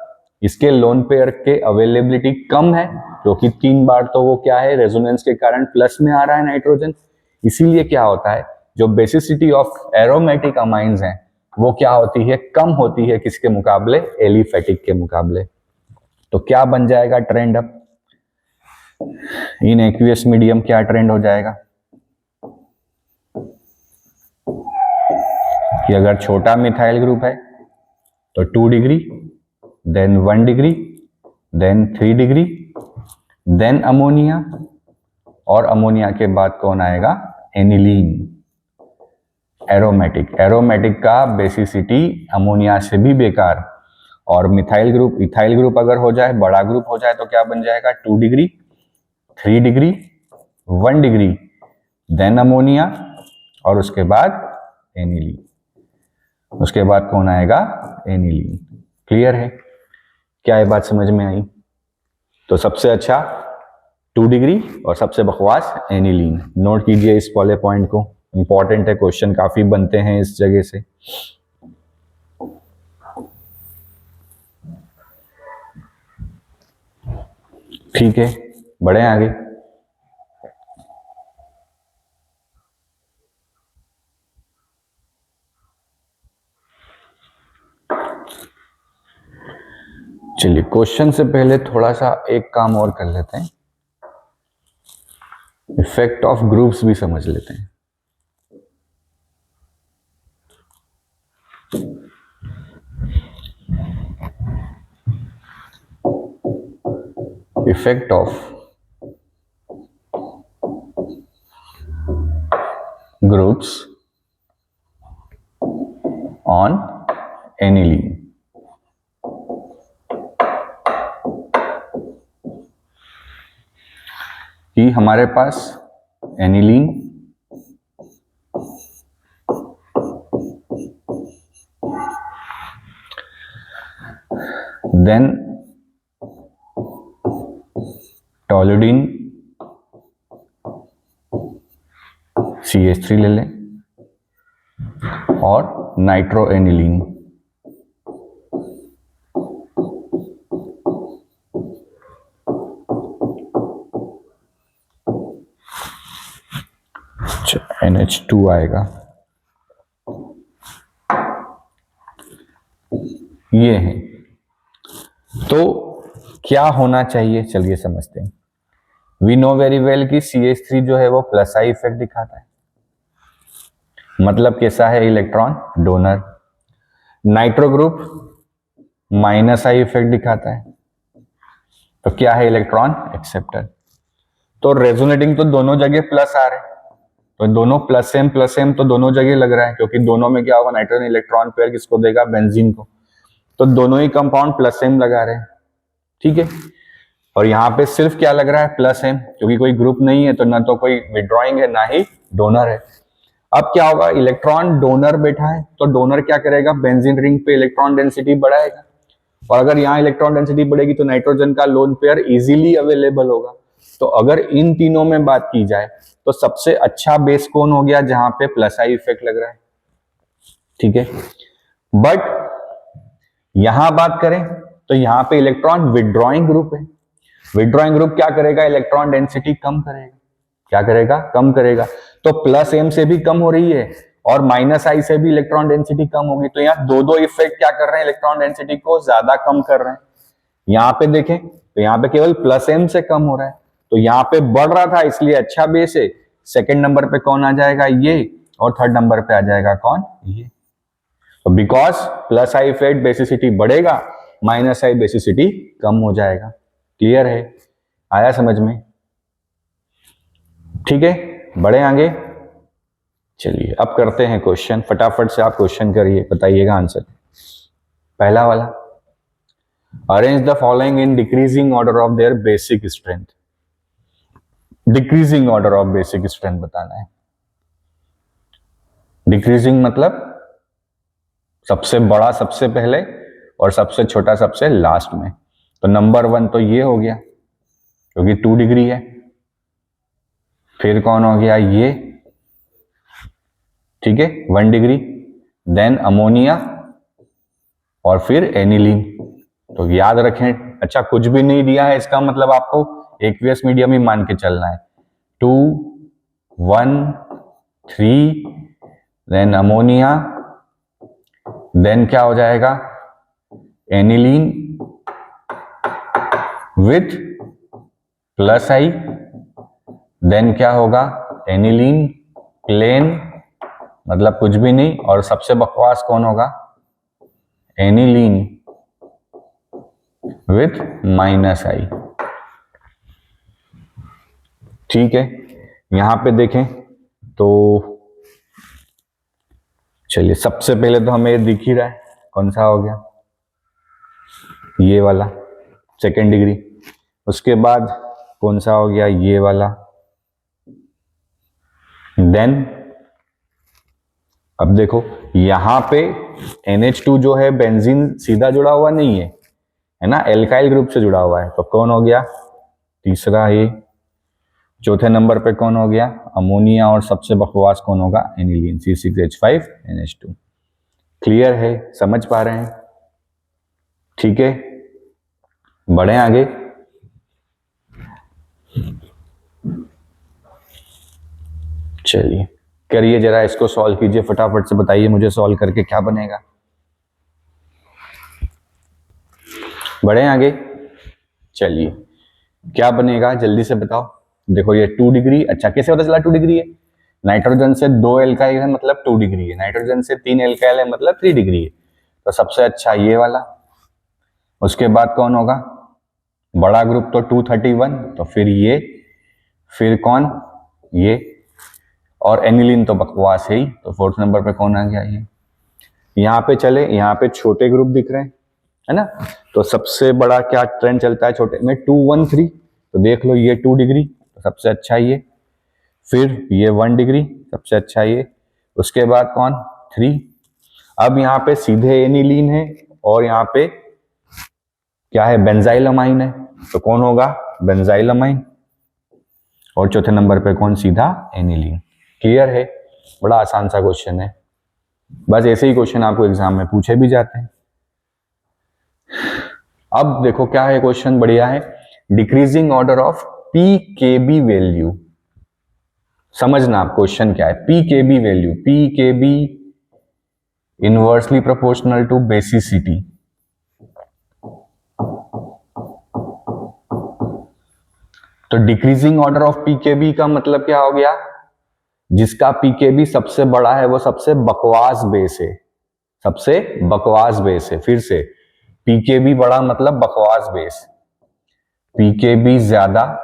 इसके लोन पेयर के अवेलेबिलिटी कम है क्योंकि 3 बार तो वो क्या है? रेजोनेंस के कारण प्लस में आ रहा है नाइट्रोजन। इसीलिए क्या होता है? जो बेसिसिटी ऑफ एरोमेटिक अमाइंस हैं वो क्या होती है? कम होती है। किसके मुकाबले? एलिफैटिक के मुकाबले। तो क्या बन जाएगा ट्रेंड? अब इन एक्वियस मीडियम क्या ट्रेंड हो जाएगा कि अगर छोटा मिथाइल ग्रुप है तो 2 degree, then 1 degree, then 3 degree, then ammonia, और अमोनिया के बाद कौन आएगा? एनिलीन। एरोमेटिक। एरोमेटिक का बेसिसिटी अमोनिया से भी बेकार। और मिथाइल ग्रुप, इथाइल ग्रुप अगर हो जाए, बड़ा ग्रुप हो जाए तो क्या बन जाएगा? 2 degree, 3 degree, 1 degree, then ammonia और उसके बाद एनिलीन। उसके बाद कौन आएगा? एनिलीन। क्लियर है? क्या ये बात समझ में आई? तो सबसे अच्छा 2 डिग्री और सबसे बकवास एनिलीन। नोट कीजिए इस वाले पॉइंट को, इंपॉर्टेंट है, क्वेश्चन काफी बनते हैं इस जगह से। ठीक है, बढ़े आगे। चलिए क्वेश्चन से पहले थोड़ा सा एक काम और कर लेते हैं, इफेक्ट ऑफ ग्रुप्स भी समझ लेते हैं। Effect of groups on aniline. कि हमारे पास एनिलीन देन टोलुडीन CH3 ले लें और नाइट्रोएनिलीन। NH2 आएगा, ये है। तो क्या होना चाहिए, चलिए समझते हैं। वी नो वेरी वेल कि CH3 जो है वो प्लस आई इफेक्ट दिखाता है, मतलब कैसा है, electron donor. Nitro group minus I effect दिखाता है, तो क्या है, इलेक्ट्रॉन एक्सेप्टर। तो रेजोनेटिंग तो दोनों जगह प्लस आ रहे हैं, तो दोनों प्लस एम तो दोनों जगह लग रहा है, क्योंकि दोनों में क्या होगा, नाइट्रोजन इलेक्ट्रॉन पेयर किसको देगा, बेंजीन को। तो दोनों ही कंपाउंड प्लस एम लगा रहे हैं, ठीक है। और यहाँ पे सिर्फ क्या लग रहा है, प्लस एम, क्योंकि कोई ग्रुप नहीं है, तो ना तो कोई विड्रॉइंग है ना ही डोनर है। अब क्या होगा, इलेक्ट्रॉन डोनर बैठा है, तो डोनर क्या करेगा, बेंजीन रिंग पे इलेक्ट्रॉन डेंसिटी बढ़ाएगा, और अगर यहाँ इलेक्ट्रॉन डेंसिटी बढ़ेगी तो नाइट्रोजन का लोन पेयर इजीली अवेलेबल होगा। तो अगर इन तीनों में बात की जाए तो सबसे अच्छा बेस कौन हो गया, जहां पे प्लस आई इफेक्ट लग रहा है, ठीक है। बट यहां बात करें तो यहां पे इलेक्ट्रॉन विड्रॉइंग ग्रुप है। विड्रॉइंग ग्रुप क्या करेगा, इलेक्ट्रॉन डेंसिटी कम करेगा। क्या करेगा, कम करेगा। तो प्लस एम से भी कम हो रही है और माइनस आई से भी इलेक्ट्रॉन डेंसिटी कम होगी। तो यहाँ दो इफेक्ट क्या कर रहे हैं, इलेक्ट्रॉन डेंसिटी को ज्यादा कम कर रहे हैं। यहाँ पे देखें तो यहाँ पे केवल प्लस एम से कम हो रहा है, तो यहाँ पे बढ़ रहा था, इसलिए अच्छा बेस है। सेकंड नंबर पे कौन आ जाएगा, ये, और थर्ड नंबर पे आ जाएगा कौन, ये। तो because plus I effect basicity बढ़ेगा, माइनस आई बेसिसिटी कम हो जाएगा। क्लियर है, आया समझ में, ठीक है। बढ़े आगे, चलिए अब करते हैं क्वेश्चन। फटाफट से आप क्वेश्चन करिए, बताइएगा आंसर। पहला वाला, arrange the following in decreasing order of their basic strength. Decreasing order of basic strength बताना है। डिक्रीजिंग मतलब सबसे बड़ा सबसे पहले और सबसे छोटा सबसे लास्ट में। तो नंबर 1 तो ये हो गया, क्योंकि 2 डिग्री है। फिर कौन हो गया, ये, ठीक है, 1 डिग्री। देन अमोनिया और फिर एनिलीन। तो याद रखें, अच्छा कुछ भी नहीं दिया है इसका मतलब आपको एक्वियस मीडियम ही मान के चलना है। 2, 1, 3, देन अमोनिया, देन क्या हो जाएगा, aniline with plus I, then क्या होगा, एनिलीन प्लेन मतलब कुछ भी नहीं, और सबसे बकवास कौन होगा, एनिलीन विथ माइनस आई। ठीक है, यहां पे देखें तो चलिए सबसे पहले तो हमें दिख ही रहा है, कौन सा हो गया, ये वाला, सेकेंड डिग्री। उसके बाद कौन सा हो गया, ये वाला। देन अब देखो यहां पे NH2 जो है बेंजीन सीधा जुड़ा हुआ नहीं है ना, एल्काइल ग्रुप से जुड़ा हुआ है। तो कौन हो गया, तीसरा ये। चौथे नंबर पे कौन हो गया, अमोनिया, और सबसे बकवास कौन होगा, एनिलीन C6H5NH2। क्लियर है, समझ पा रहे हैं, ठीक है। बढ़े आगे, चलिए करिए जरा इसको, सॉल्व कीजिए फटाफट से, बताइए मुझे सॉल्व करके क्या बनेगा। बढ़े आगे, चलिए क्या बनेगा जल्दी से बताओ। देखो ये 2 डिग्री, अच्छा कैसे पता चला 2 डिग्री है, नाइट्रोजन से 2 एल्काइल है मतलब 2 डिग्री है, नाइट्रोजन से 3 एल्काइल है मतलब 3 डिग्री है। तो सबसे अच्छा ये वाला। उसके बाद कौन होगा, बड़ा ग्रुप तो 231, तो फिर ये, फिर कौन, ये, और एनिलीन तो बकवास है ही। तो फोर्थ नंबर पे कौन आ गया, ये। यहाँ पे चले, यहाँ पे छोटे ग्रुप दिख रहे हैं, है ना। तो सबसे बड़ा क्या ट्रेंड चलता है छोटे में, 2 1 3, तो देख लो ये 2 डिग्री, तो सबसे अच्छा ये। फिर ये 1 डिग्री, सबसे अच्छा ये। उसके बाद कौन, 3। अब यहाँ पे सीधे एनिलीन है और यहाँ पे क्या है, बेंजाइलमाइन है, तो कौन होगा, बेंजाइलमाइन। और चौथे नंबर पे कौन, सीधा एनिलीन। क्लियर है, बड़ा आसान सा क्वेश्चन है, बस ऐसे ही क्वेश्चन आपको एग्जाम में पूछे भी जाते हैं। अब देखो क्या है क्वेश्चन, बढ़िया है। Decreasing order of P K B value, समझना आप क्वेश्चन क्या है। P K B value, P K B inversely proportional to basicity. तो डिक्रीजिंग ऑर्डर ऑफ पीकेबी का मतलब क्या हो गया, जिसका पीकेबी सबसे बड़ा है वो सबसे बकवास बेस है, सबसे बकवास बेस है। फिर से, पीकेबी बड़ा मतलब बकवास बेस, पीकेबी ज्यादा,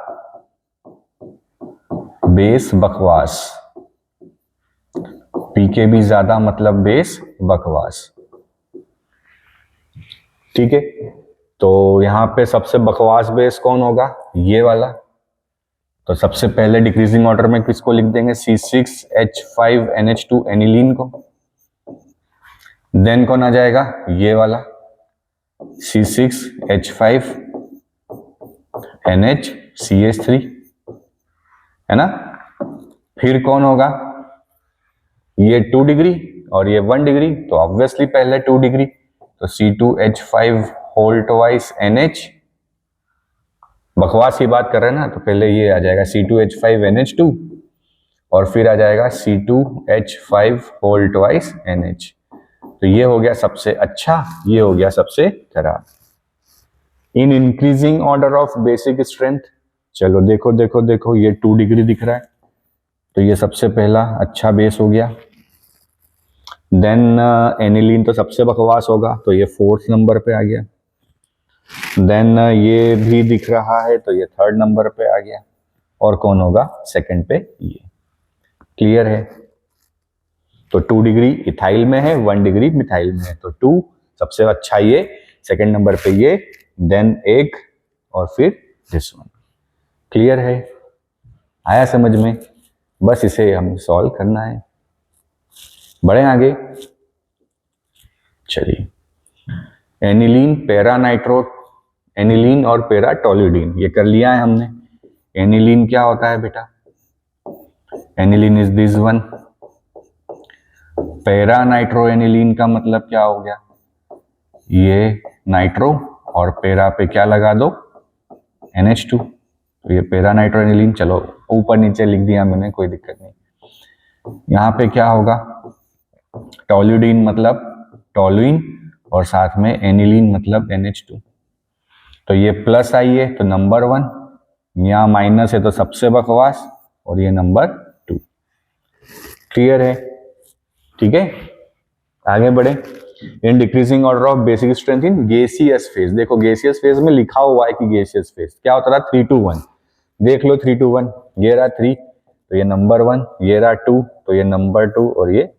बेस बकवास, पीकेबी ज्यादा मतलब बेस बकवास। ठीक है, तो यहां पे सबसे बकवास बेस कौन होगा, ये वाला। तो सबसे पहले डिक्रीजिंग ऑर्डर में किसको लिख देंगे, C6H5NH2 एनिलीन को। देन कौन आ जाएगा, ये वाला C6H5NHCH3, है ना। फिर कौन होगा, ये 2 डिग्री और ये 1 डिग्री, तो ऑब्वियसली पहले 2 डिग्री, तो C2H5 होल ट्वाइस NH, बकवास की बात कर रहे हैं ना, तो पहले ये आ जाएगा C2H5NH2 और फिर आ जाएगा C2H5 होल ट्वाइस NH। तो ये हो गया सबसे अच्छा, ये हो गया सबसे खराब। In increasing order of basic strength, चलो देखो देखो देखो, ये 2 डिग्री दिख रहा है, तो ये सबसे पहला अच्छा बेस हो गया। देन एनिलीन तो सबसे बकवास होगा, तो ये 4th नंबर पे आ गया। देन ये भी दिख रहा है, तो ये 3rd नंबर पे आ गया। और कौन होगा 2nd पे, ये। क्लियर है, तो 2 डिग्री इथाइल में है, 1 डिग्री मिथाइल में है, तो 2 सबसे अच्छा ये, 2nd नंबर पे ये, देन एक, और फिर दिस वन। क्लियर है, आया समझ में, बस इसे हम सॉल्व करना है। बढ़े आगे, चलिए। एनिलीन पैरा नाइट्रो, एनिलीन और पैरा टोल्यूडीन, ये कर लिया है हमने। एनिलीन क्या होता है बेटा, aniline is this one. Para nitro aniline का मतलब क्या हो गया, ये नाइट्रो और पैरा पे क्या लगा दो, NH2, तो ये पैरा नाइट्रो एनिलीन। चलो ऊपर नीचे लिख दिया मैंने, कोई दिक्कत नहीं। यहाँ पे क्या होगा, टोल्यूडीन मतलब टोलुइन और साथ में एनिलीन मतलब NH2। तो ये प्लस आई है तो नंबर 1, यहाँ माइनस है तो सबसे बकवास, और ये नंबर 2। क्लियर है, ठीक है, आगे बढ़े। In decreasing order of basic strength in gaseous phase, देखो गैसियस फेज में लिखा हुआ है कि गैसियस फेज क्या होता था, 3 to 1। देख लो 3 to 1, ये रहा 3, तो ये नंबर 1, ये रहा 2, तो ये नंबर 2, और ये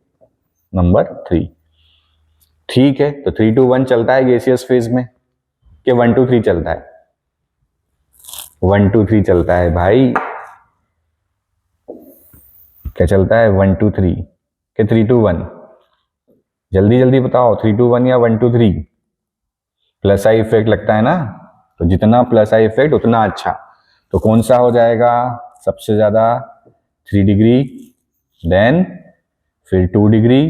नंबर 3। ठीक है, तो 3 to 1 चलता है गैसियस फेज में, कि 1 to 3 चलता है, 1 to 3 चलता है भाई। क्या चलता है, 1 to 3 के 3 to 1, जल्दी जल्दी बताओ, 3 to 1 या 1 to 3? प्लस आई इफेक्ट लगता है ना, तो जितना प्लस आई इफेक्ट उतना अच्छा। तो कौन सा हो जाएगा सबसे ज्यादा, 3 डिग्री, देन फिर 2 डिग्री,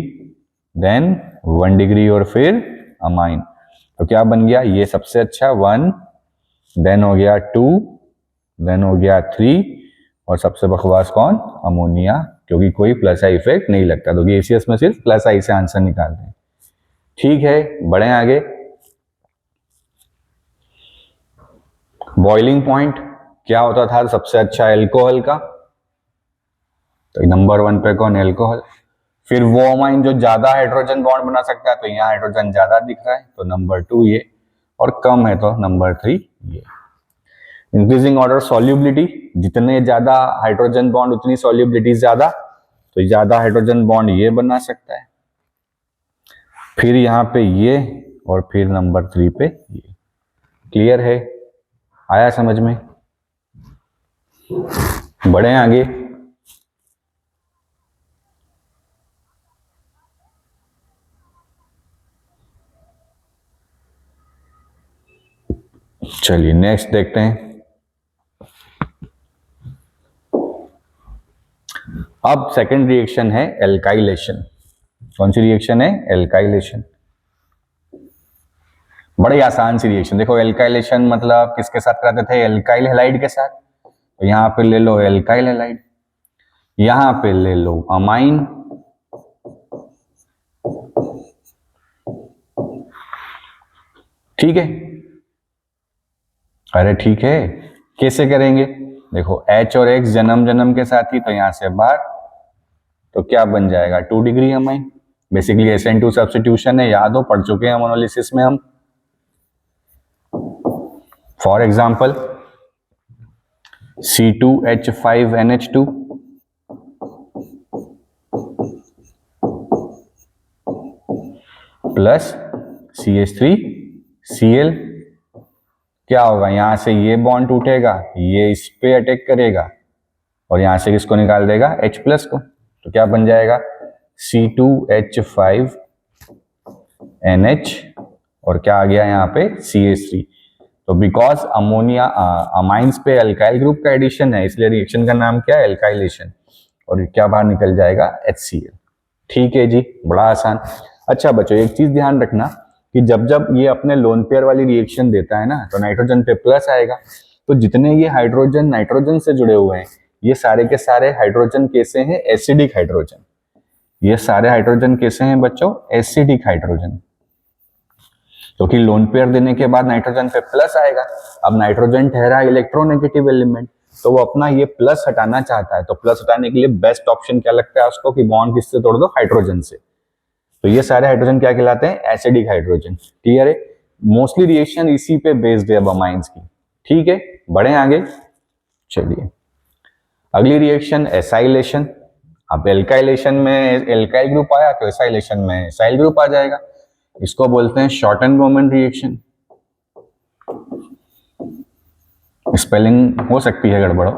देन 1 डिग्री, और फिर अमाइन। तो क्या बन गया, ये सबसे अच्छा 1, देन हो गया 2, देन हो गया 3, और सबसे बकवास कौन, अमोनिया, क्योंकि कोई प्लस आई इफेक्ट नहीं लगता। तो गैसियस में सिर्फ प्लस आई से आंसर निकालते हैं। ठीक है, बढ़े आगे। बॉइलिंग पॉइंट क्या होता था सबसे अच्छा, एल्कोहल का, तो नंबर 1 पे कौन, एल्कोहल। फिर वो अमाइन जो ज्यादा हाइड्रोजन बॉन्ड बना सकता है, तो यहाँ हाइड्रोजन ज्यादा दिख रहा है, तो नंबर 2 ये, और कम है तो नंबर 3 ये। इंक्रीजिंग ऑर्डर सॉल्युबिलिटी, जितने ज्यादा हाइड्रोजन बॉन्ड उतनी सॉल्युबिलिटी ज्यादा, तो ज्यादा हाइड्रोजन बॉन्ड ये बना सकता है। फिर यहाँ पे ये और फिर नंबर 3 पे ये। क्लियर है? आया समझ में? बढ़े आगे। चलिए नेक्स्ट देखते हैं। अब सेकंड रिएक्शन है एल्काइलेशन। कौन सी रिएक्शन है? एल्काइलेशन। बड़ी आसान सी रिएक्शन। देखो एल्काइलेशन मतलब किसके साथ कराते थे? एल्काइल हैलाइड के साथ। तो यहां पे ले लो एल्काइल हैलाइड, यहां पे ले लो अमाइन, ठीक है? अरे ठीक है, कैसे करेंगे? देखो H और X जन्म जन्म के साथ ही, तो यहां से बाहर, तो क्या बन जाएगा? 2 degree amine. Basically SN2 substitution है, याद हो, पढ़ चुके हैं मोनोलिसिस में हम। For example C2H5NH2 plus CH3Cl। क्या होगा? यहां से ये बॉन्ड टूटेगा, ये इस पे अटैक करेगा और यहां से किसको निकाल देगा? H प्लस को। तो क्या बन जाएगा? C2H5NH और क्या आ गया यहाँ पे? CH3। तो बिकॉज अमोनिया अमाइंस पे अल्काइल ग्रुप का एडिशन है, इसलिए रिएक्शन का नाम क्या है? एल्काइलेशन। और क्या बाहर निकल जाएगा? HCl। ठीक है जी, बड़ा आसान। अच्छा बच्चों, एक चीज ध्यान रखना कि जब जब ये अपने लोन पेयर वाली रिएक्शन देता है ना, तो नाइट्रोजन पे प्लस आएगा। तो जितने ये हाइड्रोजन नाइट्रोजन से जुड़े हुए हैं, ये सारे के सारे हाइड्रोजन कैसे हैं? Acidic hydrogen. ये सारे हाइड्रोजन कैसे हैं बच्चों? Acidic hydrogen. क्योंकि लोन पेयर देने के बाद नाइट्रोजन पे प्लस आएगा। अब नाइट्रोजन ठहरा इलेक्ट्रोनेगेटिव एलिमेंट, तो वो अपना ये प्लस हटाना चाहता है। तो प्लस हटाने के लिए बेस्ट ऑप्शन क्या लगता है उसको? कि बॉन्ड किससे तोड़ दो? हाइड्रोजन से। तो ये सारे हाइड्रोजन क्या कहलाते हैं? Acidic hydrogen. क्लियर है? मोस्टली रिएक्शन इसी पे बेस्ड है अमाइंस की। ठीक है, बढ़े आगे। चलिए अगली रिएक्शन एसाइलेशन। अब एल्काइलेशन में एल्काइल ग्रुप आया तो एसाइलेशन में एसाइल ग्रुप आ जाएगा। इसको बोलते हैं short end moment reaction. Spelling हो सकती है गड़बड़,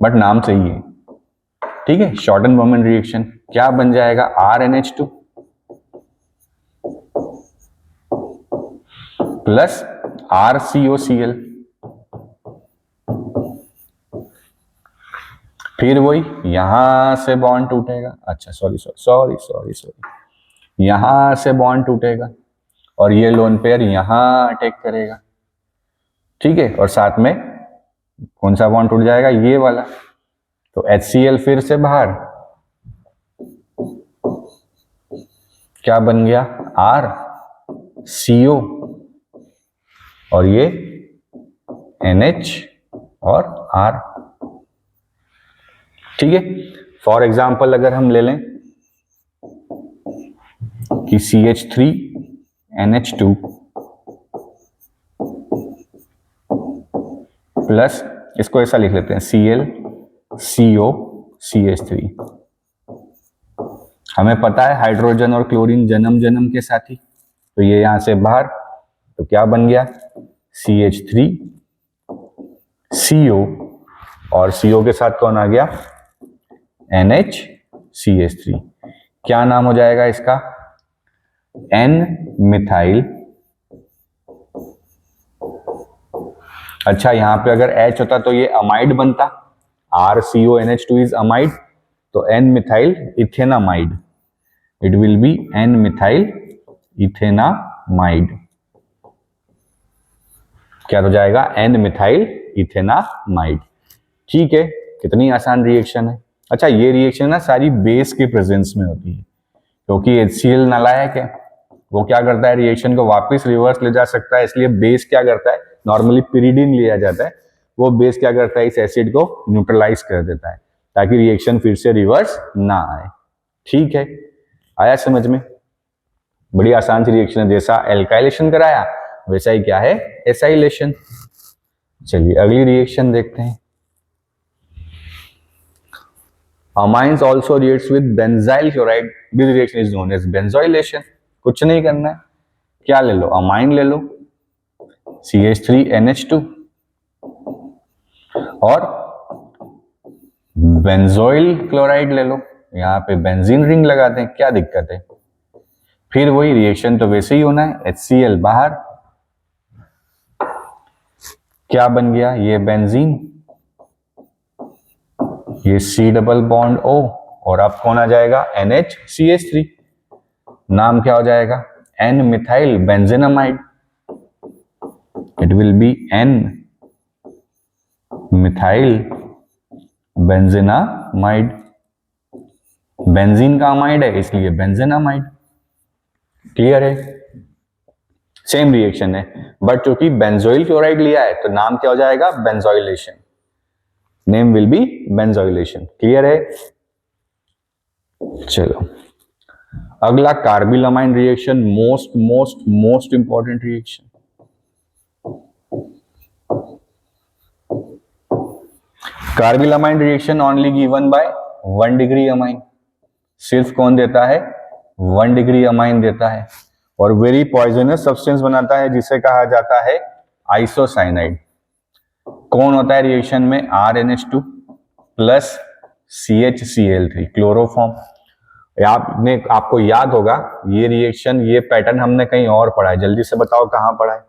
बट नाम सही है। ठीक है, शॉर्ट एंड मोमेंट रिएक्शन। क्या बन जाएगा? RNH2 plus RCOCl। फिर वही यहां से बॉन्ड टूटेगा। अच्छा सॉरी, यहां से बॉन्ड टूटेगा और ये लोन पेयर यहां अटैक करेगा। ठीक है, और साथ में कौन सा बॉन्ड टूट जाएगा? ये वाला। तो HCl फिर से बाहर, क्या बन गया? RCO और ये NH और R। ठीक है, फॉर एग्जाम्पल अगर हम ले लें कि CH3NH2 प्लस, इसको ऐसा लिख लेते हैं ClCO CH3। हमें पता है हाइड्रोजन और क्लोरीन जन्म जन्म के साथी, तो ये यहां से बाहर, तो क्या बन गया? CH3CO और CO के साथ कौन आ गया? NHCH3। क्या नाम हो जाएगा इसका? N methyl. अच्छा यहां पे अगर H होता तो ये अमाइड बनता, RCONH2 इज अमाइड, तो N methyl ethanamide. It will be N methyl ethanamide. क्या हो जाएगा? N methyl ethanamide. ठीक है, कितनी आसान रिएक्शन है। अच्छा ये रिएक्शन ना सारी बेस के प्रेजेंस में होती है, क्योंकि HCl नालायक है, वो क्या करता है? रिएक्शन को वापस रिवर्स ले जा सकता है, इसलिए बेस क्या करता है? नॉर्मली पिरिडीन लिया जाता है, वो बेस क्या करता है? इस एसिड को न्यूट्रलाइज कर देता है ताकि रिएक्शन फिर से रिवर्स ना आए। ठीक है, आया समझ में? बड़ी आसान सी रिएक्शन है, जैसा एल्काइलेशन कराया वैसा ही क्या है? एसाइलेशन। चलिए अगली रिएक्शन देखते हैं। Amines also reacts with benzyl chloride. This reaction is known as benzoylation. कुछ नहीं करना है, क्या ले लो, अमाइन ले लो, CH3NH2, और बेंजोइल क्लोराइड ले लो, यहाँ पे बेंजीन रिंग लगाते हैं, क्या दिक्कत है। फिर वही रिएक्शन तो वैसे ही होना है, HCl बाहर, क्या बन गया, ये बेंजीन, ये C डबल बॉन्ड O, और अब कौन आ जाएगा, NHCH3, नाम क्या हो जाएगा, N methyl benzenamide, it will be N methyl benzenamide, benzene का अमाइड है इसलिए बेंजेनामाइड। क्लियर है, सेम रिएक्शन है, बट चूंकि बेंजोइल क्लोराइड लिया है तो नाम क्या हो जाएगा, benzoylation, name will be benzoylation. Clear है, चलो अगला carbylamine reaction, most most most important reaction. Carbylamine reaction only given by 1 degree amine, सिर्फ कौन देता है, 1 डिग्री अमाइन देता है, और वेरी पॉइजनस सब्सटेंस बनाता है जिसे कहा जाता है आइसोसाइनाइड। कौन होता है रिएक्शन में, RNH2 प्लस CHCl3 क्लोरोफॉर्म। आपको याद होगा ये रिएक्शन, ये पैटर्न हमने कहीं और पढ़ा है, जल्दी से बताओ कहां पढ़ा है।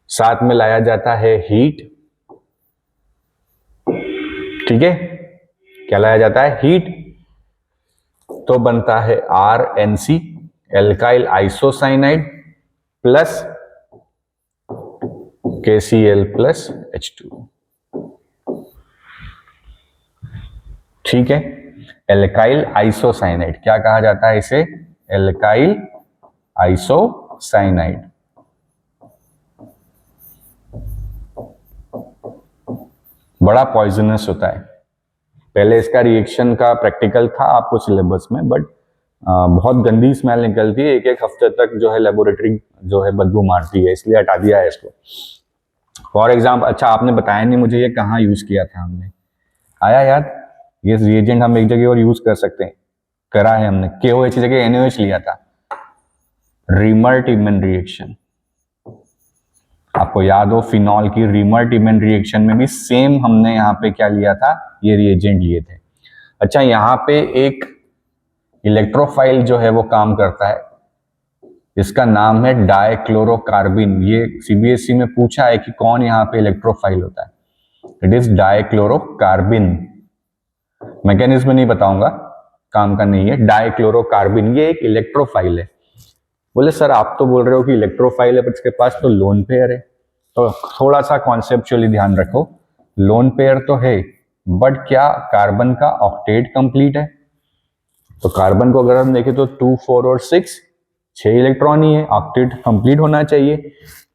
साथ में लाया जाता है हीट, ठीक है, क्या लाया जाता है, हीट, तो बनता है RNC alkyl isocyanide plus KCl plus H2, ठीक है, एल्काइल आइसोसाइनाइड, क्या कहा जाता है इसे, एल्काइल आइसोसाइनाइड। बड़ा पॉइजनस होता है, पहले इसका रिएक्शन का प्रैक्टिकल था आपको सिलेबस में, बट बहुत गंदी स्मेल निकलती है, एक हफ्ते तक जो है लेबोरेटरी जो है बदबू मारती है, इसलिए हटा दिया है इसको। फॉर एग्जाम्पल, अच्छा आपने बताया नहीं मुझे ये कहाँ यूज किया था हमने, आया याद, ये रिएजेंट हम एक जगह और यूज कर सकते हैं, करा है हमने, KOH की जगह NaOH लिया था, रीमर-टिमन रिएक्शन, आपको याद हो फिनॉल की रीमर-टिमन रिएक्शन में भी सेम हमने यहाँ पे क्या लिया था, ये रिएजेंट लिए थे। अच्छा यहाँ पे एक इलेक्ट्रोफाइल जो है वो काम करता है, इसका नाम है डाइक्लोरोकार्बिन। ये CBSE में पूछा है कि कौन यहाँ पे इलेक्ट्रोफाइल होता है, इट इज डाइक्लोरोकार्बिन। मैकेनिज्म नहीं बताऊंगा, काम का नहीं है, डाइक्लोरोकार्बिन ये एक इलेक्ट्रोफाइल है। बोले सर आप तो बोल रहे हो कि इलेक्ट्रोफाइल है पर इसके पास तो लोन पेयर है, तो थोड़ा सा कॉन्सेप्चुअली ध्यान रखो, लोन पेयर तो है बट क्या कार्बन का ऑक्टेट कंप्लीट है, तो कार्बन को अगर हम देखें तो 2, 4 और 6 इलेक्ट्रॉन ही है, ऑक्टेट कंप्लीट होना चाहिए,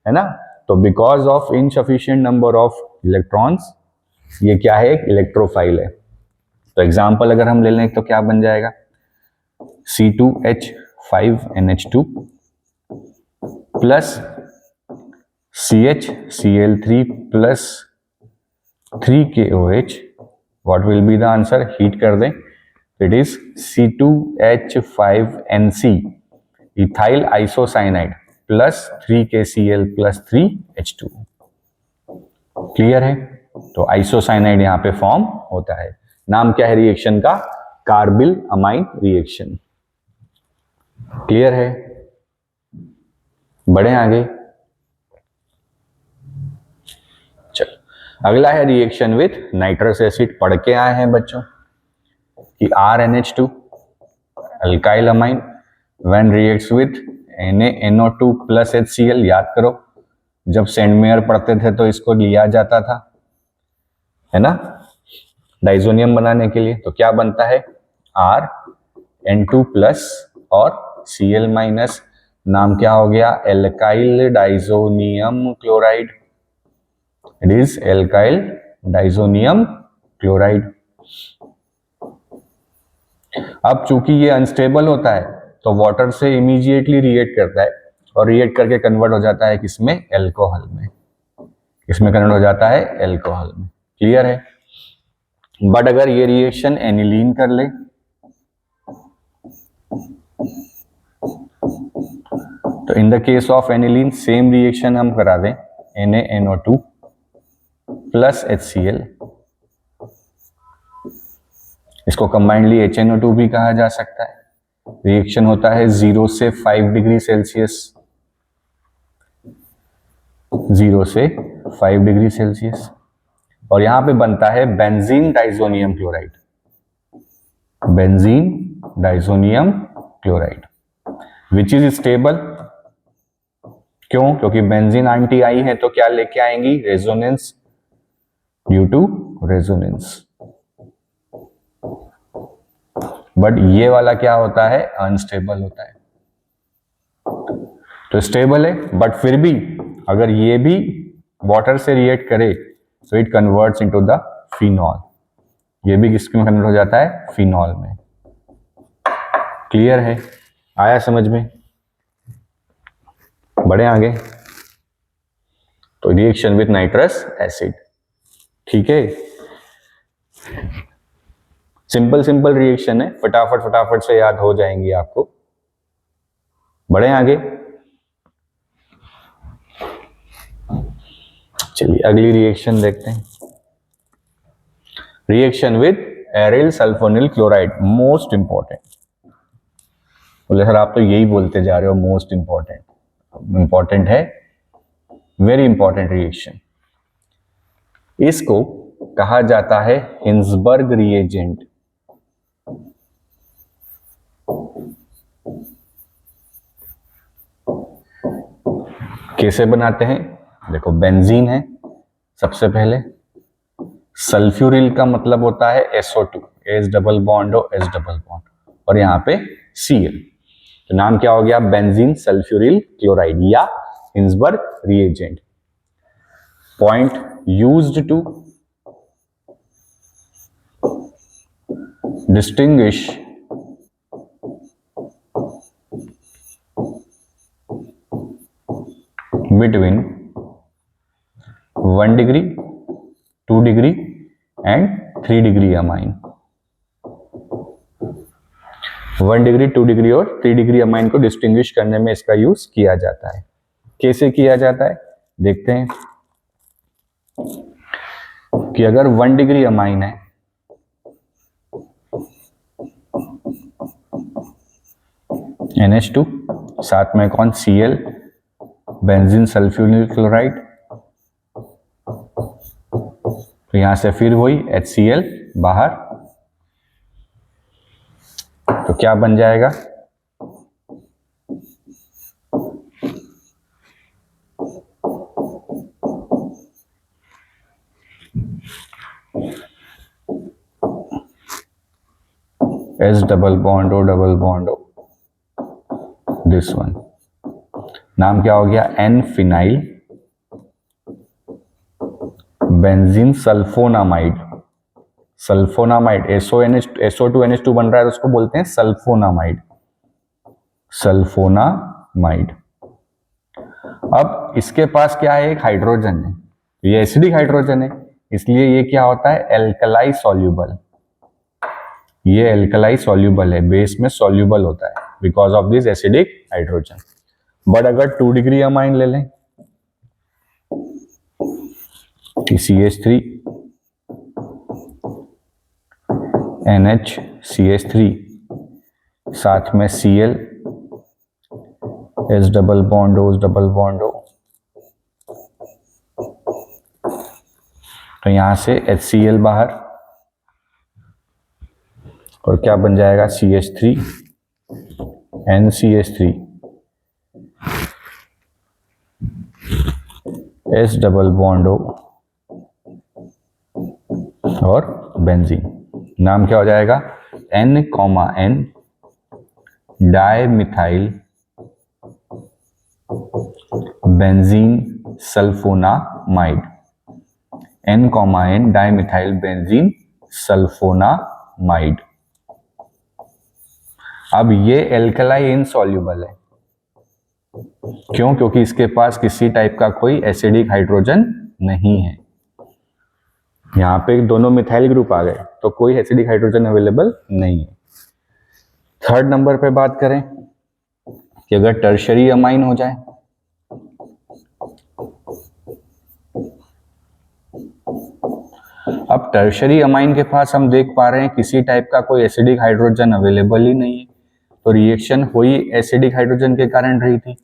है ना, तो because of insufficient number of electrons ये क्या है, एक इलेक्ट्रोफाइल है। तो एग्जांपल अगर हम ले लें तो क्या बन जाएगा, C2H5NH2 plus CHCl3 plus 3KOH, what will be the answer, heat कर दें, it is C2H5NC ethyl isocyanide plus 3KCl plus 3H2। Clear है, तो आइसोसाइनाइड यहाँ पे फॉर्म होता है, नाम क्या है रिएक्शन का, कार्बिल अमाइन रिएक्शन। क्लियर है, बढ़े आगे, चलो अगला है रिएक्शन विथ नाइट्रस एसिड। पढ़ के आए हैं बच्चों कि RNH2 alkyl amine when reacts with NaNO2 plus HCl, याद करो जब सेंडमेयर पढ़ते थे तो इसको लिया जाता था, है ना, डाइजोनियम बनाने के लिए, तो क्या बनता है RN2 प्लस और Cl माइनस, नाम क्या हो गया, alkyl diazonium chloride, it is alkyl diazonium chloride. अब चूंकि ये अनस्टेबल होता है तो वाटर से इमीडिएटली रिएक्ट करता है और रिएक्ट करके कन्वर्ट हो जाता है किसमें, एल्कोहल में, किसमें कन्वर्ट हो जाता है, एल्कोहल में। क्लियर है, बट अगर ये रिएक्शन एनिलीन कर ले तो in the case of aniline same reaction हम करा दें, NaNO2 प्लस HCl, इसको कंबाइंडली HNO2 भी कहा जा सकता है। रिएक्शन होता है 0 से 5 डिग्री सेल्सियस, 0 से 5 डिग्री सेल्सियस, और यहां पे बनता है benzene diazonium chloride, benzene diazonium chloride which is stable. क्यों? क्योंकि बेंजीन एंटी आई है तो क्या लेके आएंगी? Resonance, due to resonance. But ये वाला क्या होता है? अनस्टेबल होता है। तो स्टेबल है बट फिर भी अगर ये भी वाटर से रिएक्ट करे तो it converts into the phenol, ये भी किसमें कन्वर्ट हो जाता है? फिनॉल में। क्लियर है? आया समझ में? बढ़े आगे। तो रिएक्शन विथ नाइट्रस एसिड, ठीक है, सिंपल रिएक्शन है, फटाफट से याद हो जाएंगी आपको। बढ़े आगे। चलिए अगली रिएक्शन देखते हैं। Reaction with aryl sulphonyl chloride, most important. बोले सर आप तो यही बोलते जा रहे हो मोस्ट इंपॉर्टेंट। इंपॉर्टेंट है, वेरी इंपॉर्टेंट रिएक्शन। इसको कहा जाता है हिंसबर्ग रिएजेंट। कैसे बनाते हैं? देखो बेंजीन है सबसे पहले, सल्फ्यूरिल का मतलब होता है SO2, H डबल बॉन्ड हो, H डबल बॉन्ड, और यहाँ पे Cl, तो नाम क्या हो गया? बेंजीन सल्फ्यूरिल क्लोराइड या Hinsberg reagent. Point used to distinguish between 1 degree, 2 degree and 3 degree amine. 1 degree, 2 degree और 3 डिग्री अमाइन को डिस्टिंग्विश करने में इसका यूज किया जाता है। कैसे किया जाता है देखते हैं कि अगर 1 डिग्री अमाइन है NH2, साथ में कौन? Cl, बेंजीन सल्फ्यूरिल क्लोराइड, तो यहां से फिर वही HCl बाहर, तो क्या बन जाएगा? H double bond O double bond O, this one, नाम क्या हो गया? N phenyl benzene sulfonamide. Sulfonamide, SO2NH2 बन रहा है तो उसको बोलते हैं सल्फोनामाइड, सल्फोनामाइड। अब इसके पास क्या है? एक हाइड्रोजन है, ये एसिडिक हाइड्रोजन है, इसलिए ये क्या होता है? Alkali soluble. ये एल्कलाई सॉल्यूबल है, बेस में सॉल्यूबल होता है because of this acidic hydrogen. But अगर 2 डिग्री अमाइन ले लें, CH3 NHCH3, साथ में Cl, H double bond O, double bond O, तो यहां से HCl बाहर, और क्या बन जाएगा? CH3 NCH3, H double bond O और बेंजीन, नाम क्या हो जाएगा? N, dimethyl benzene sulfonamide, N, dimethyl benzene sulfonamide. अब ये एल्कलाई इनसॉल्यूबल है, क्यों? क्योंकि इसके पास किसी टाइप का कोई एसिडिक हाइड्रोजन नहीं है। यहां पे दोनों मिथाइल ग्रुप आ गए तो कोई एसिडिक हाइड्रोजन अवेलेबल नहीं है। थर्ड नंबर पे बात करें कि अगर टर्शरी अमाइन हो जाए, अब टर्शरी अमाइन के पास हम देख पा रहे हैं किसी टाइप का कोई एसिडिक हाइड्रोजन अवेलेबल ही नहीं है, तो रिएक्शन हुई एसिडिक हाइड्रोजन के कारण रही थी।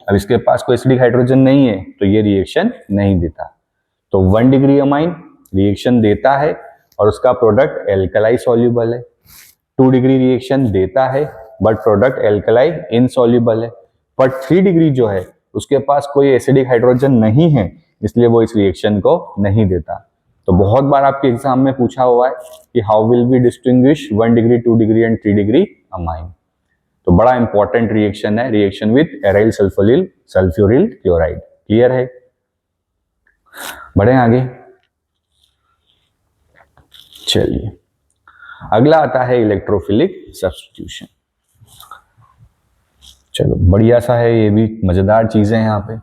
अब इसके पास कोई एसिडिक हाइड्रोजन नहीं है तो ये रिएक्शन नहीं देता। तो 1 डिग्री अमाइन रिएक्शन देता है और उसका प्रोडक्ट एल्कलाई सॉल्युबल है। 2 डिग्री रिएक्शन देता है बट प्रोडक्ट एल्कलाई इनसॉल्युबल है। बट 3 डिग्री जो है उसके पास कोई एसिडिक हाइड्रोजन नहीं है, इसलिए वो इस रिएक्शन को नहीं देता। तो बहुत बार आपके एग्जाम में पूछा हुआ है कि how will we distinguish 1 degree 2 degree and 3 degree amine. तो बड़ा इंपॉर्टेंट रिएक्शन है, reaction with aryl sulfuryl chloride. Clear है? बढ़े आगे। चलिए अगला आता है इलेक्ट्रोफिलिक सब्स्टिट्यूशन। चलो बढ़िया सा है, ये भी मजेदार चीजें हैं यहाँ पे।